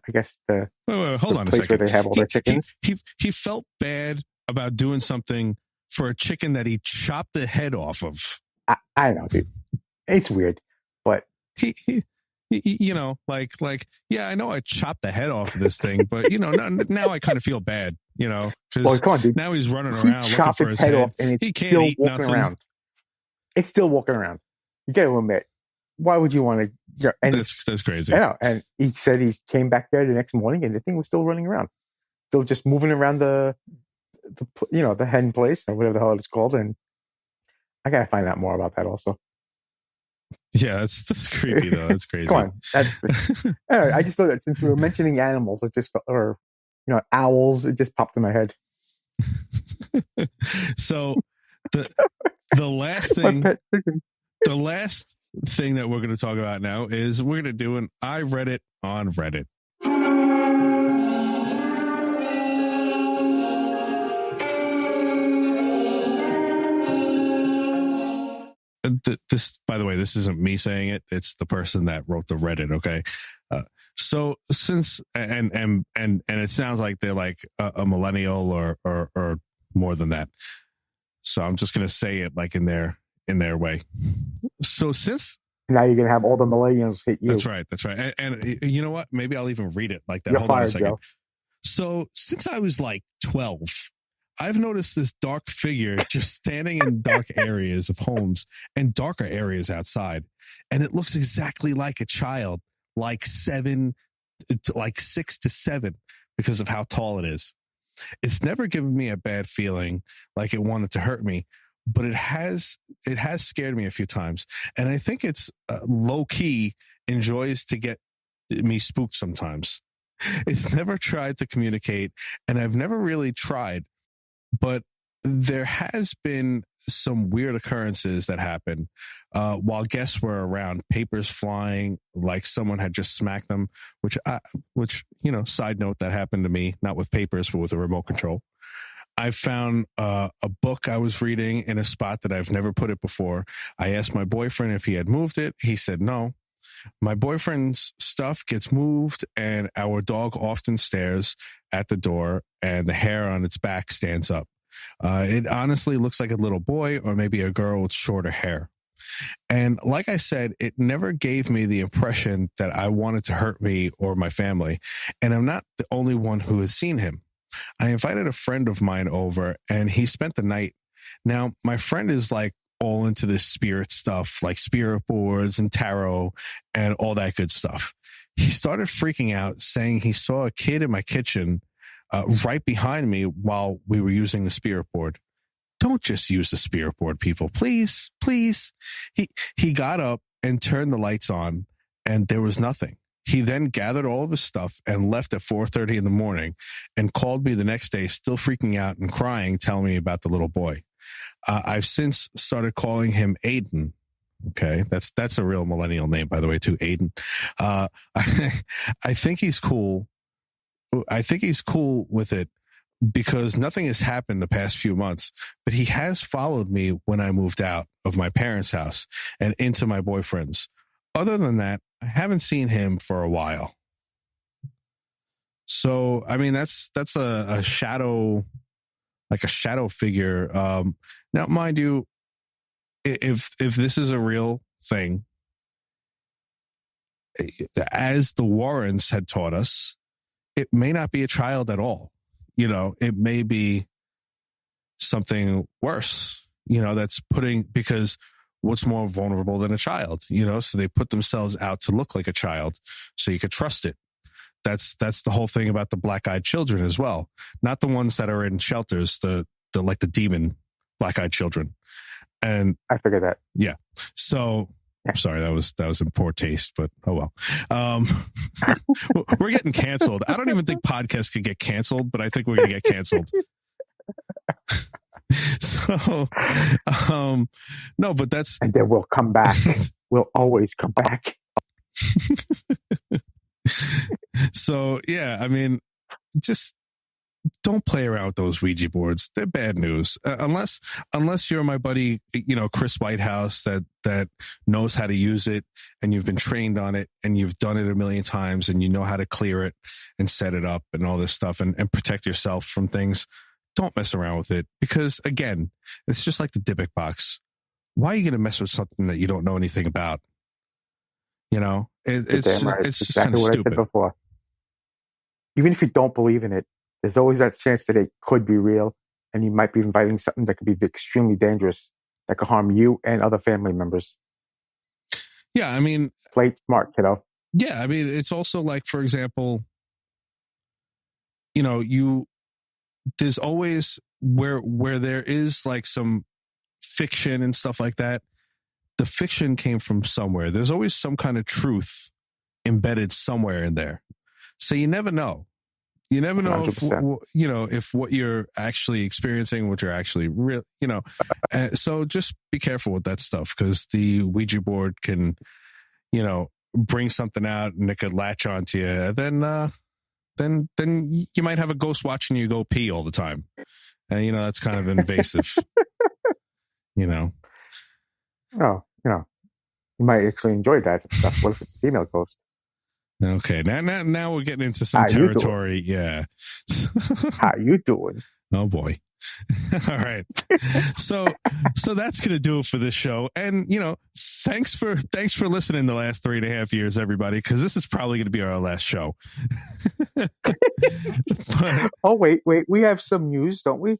hold on a second. Where they have all their chickens. He felt bad about doing something for a chicken that he chopped the head off of. I know, dude. It's weird, but he I know I chopped the head off of this thing, but now I kind of feel bad, because now he's running around looking for his head off, and he can't eat nothing. Around. It's still walking around. You got to admit, why would you want to? That's crazy. I know. And he said he came back there the next morning, and the thing was still running around, still just moving around the hen place or whatever the hell it's called. And I got to find out more about that also. Yeah, that's creepy though. That's crazy. Come on. Anyway, I just thought that since we were mentioning animals, owls, it just popped in my head. So the last thing that we're going to talk about now is we're going to do an I read it on Reddit. This, by the way, this isn't me saying it. It's the person that wrote the Reddit. Okay. So since, and it sounds like they're like a millennial or more than that. So I'm just going to say it like in their way. So since now you're going to have all the millennials hit you. That's right. And you know what? Maybe I'll even read it like that. You're Hold fired, on a second. Joe. So since I was like 12, I've noticed this dark figure just standing in dark areas of homes and darker areas outside. And it looks exactly like a child, like 6 to 7, because of how tall it is. It's never given me a bad feeling like it wanted to hurt me, but it has scared me a few times. And I think it's low key enjoys to get me spooked sometimes. It's never tried to communicate, and I've never really tried. But there has been some weird occurrences that happen while guests were around. Papers flying, like someone had just smacked them. Which side note, that happened to me, not with papers, but with a remote control. I found a book I was reading in a spot that I've never put it before. I asked my boyfriend if he had moved it. He said no. My boyfriend's stuff gets moved, and our dog often stares at the door, and the hair on its back stands up. It honestly looks like a little boy or maybe a girl with shorter hair. And like I said, it never gave me the impression that I wanted to hurt me or my family. And I'm not the only one who has seen him. I invited a friend of mine over, and he spent the night. Now, my friend is like all into this spirit stuff, like spirit boards and tarot and all that good stuff. He started freaking out, saying he saw a kid in my kitchen right behind me while we were using the spirit board. Don't just use the spirit board, people. Please, please. He got up and turned the lights on, and there was nothing. He then gathered all of his stuff and left at 4:30 in the morning and called me the next day, still freaking out and crying, telling me about the little boy. I've since started calling him Aiden. Okay, that's a real millennial name, by the way, too, Aiden. I think he's cool. I think he's cool with it because nothing has happened the past few months, but he has followed me when I moved out of my parents' house and into my boyfriend's. Other than that, I haven't seen him for a while. So, I mean, that's a shadow, like a shadow figure. Now, mind you, if this is a real thing, as the Warrens had taught us, it may not be a child at all. You know, it may be something worse, you know, that's because what's more vulnerable than a child, you know? So they put themselves out to look like a child so you could trust it. That's the whole thing about the black-eyed children as well. Not the ones that are in shelters, the like the demon black-eyed children. And I figured that. Yeah. So I'm sorry, that was in poor taste, but oh well. We're getting canceled. I don't even think podcasts could get canceled, but I think we're going to get canceled. So, no, but that's... And then we'll come back. We'll always come back. So, yeah, I mean, just don't play around with those Ouija boards. They're bad news. Unless you're my buddy, you know, Chris Whitehouse, that knows how to use it, and you've been trained on it, and you've done it a million times, and you know how to clear it and set it up and all this stuff and protect yourself from things. Don't mess around with it because, again, it's just like the Dybbuk box. Why are you going to mess with something that you don't know anything about? You know, it's just kind of stupid. I said before. Even if you don't believe in it, there's always that chance that it could be real, and you might be inviting something that could be extremely dangerous, that could harm you and other family members. Yeah, I mean... Play it smart, kiddo. Yeah, I mean, it's also like, for example, you know, there's always where there is like some fiction and stuff like that. The fiction came from somewhere. There's always some kind of truth embedded somewhere in there. So you never know. You never know if what you're actually experiencing, what you're actually real, you know. So just be careful with that stuff because the Ouija board can, you know, bring something out and it could latch onto you. Then you might have a ghost watching you go pee all the time. And, you know, that's kind of invasive, you know. Oh, you know, you might actually enjoy that stuff. What if it's a female ghost? Okay, now we're getting into some territory. Yeah. How you doing? Oh, boy. All right. So that's going to do it for this show. And, you know, thanks for listening the last 3.5 years, everybody, because this is probably going to be our last show. Oh, wait. We have some news, don't we?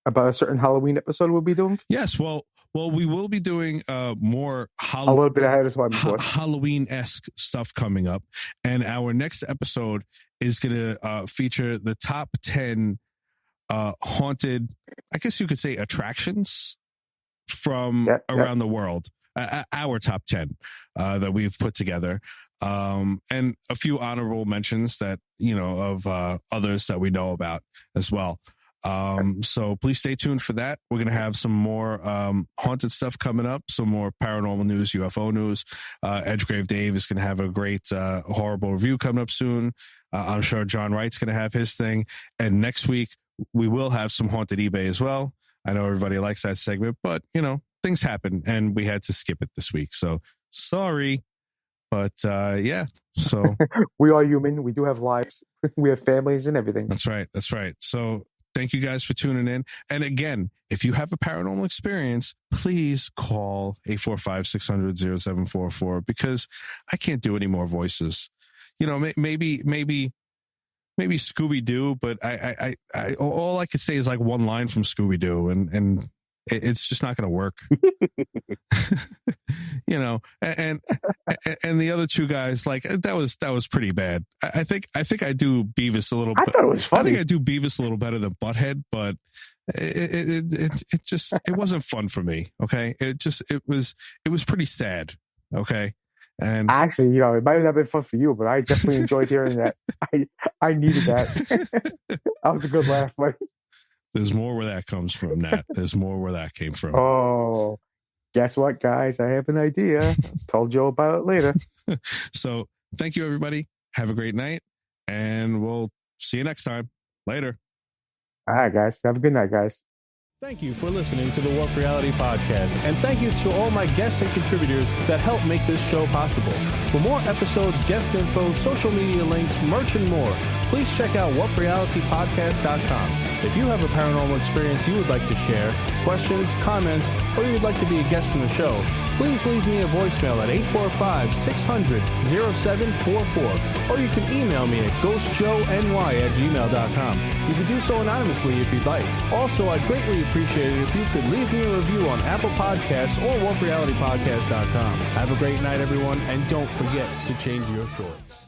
About a certain Halloween episode we'll be doing? Yes. Well, we will be doing more a little bit ahead of time before Halloween-esque stuff coming up. And our next episode is going to feature the top 10 haunted, I guess you could say, attractions from around the world. Our top 10 that we've put together. And a few honorable mentions that, you know, of others that we know about as well. So please stay tuned for that. We're going to have some more haunted stuff coming up, some more paranormal news, UFO news. Edgegrave Dave is going to have a great horrible review coming up soon. I'm sure John Wright's going to have his thing. And next week, we will have some haunted eBay as well. I know everybody likes that segment, but, things happen, and we had to skip it this week. So sorry. But yeah, so. We are human. We do have lives. We have families and everything. That's right. So thank you guys for tuning in. And again, if you have a paranormal experience, please call 845-600-0744 because I can't do any more voices. Maybe Scooby-Doo, but I all I could say is like one line from Scooby-Doo and it's just not going to work. And the other two guys, like that was pretty bad. I think I do Beavis a little bit. I thought it was funny. I think I do Beavis a little better than Butthead, but it just it wasn't fun for me. Okay. It was pretty sad. Okay. And actually, it might not have been fun for you, but I definitely enjoyed hearing that. I needed that. That was a good laugh, buddy. There's more where that comes from, Nat. There's more where that came from. Oh, guess what, guys? I have an idea. Told Joe about it later. So thank you, everybody. Have a great night, and we'll see you next time. Later. All right, guys. Have a good night, guys. Thank you for listening to the Warp Reality Podcast, and thank you to all my guests and contributors that help make this show possible. For more episodes, guest info, social media links, merch, and more, please check out warprealitypodcast.com. If you have a paranormal experience you would like to share, questions, comments, or you would like to be a guest in the show, please leave me a voicemail at 845-600-0744, or you can email me at ghostjoeny@gmail.com. You can do so anonymously if you'd like. Also, I'd greatly appreciate it if you could leave me a review on Apple Podcasts or warprealitypodcast.com. Have a great night, everyone, and don't forget to change your shorts.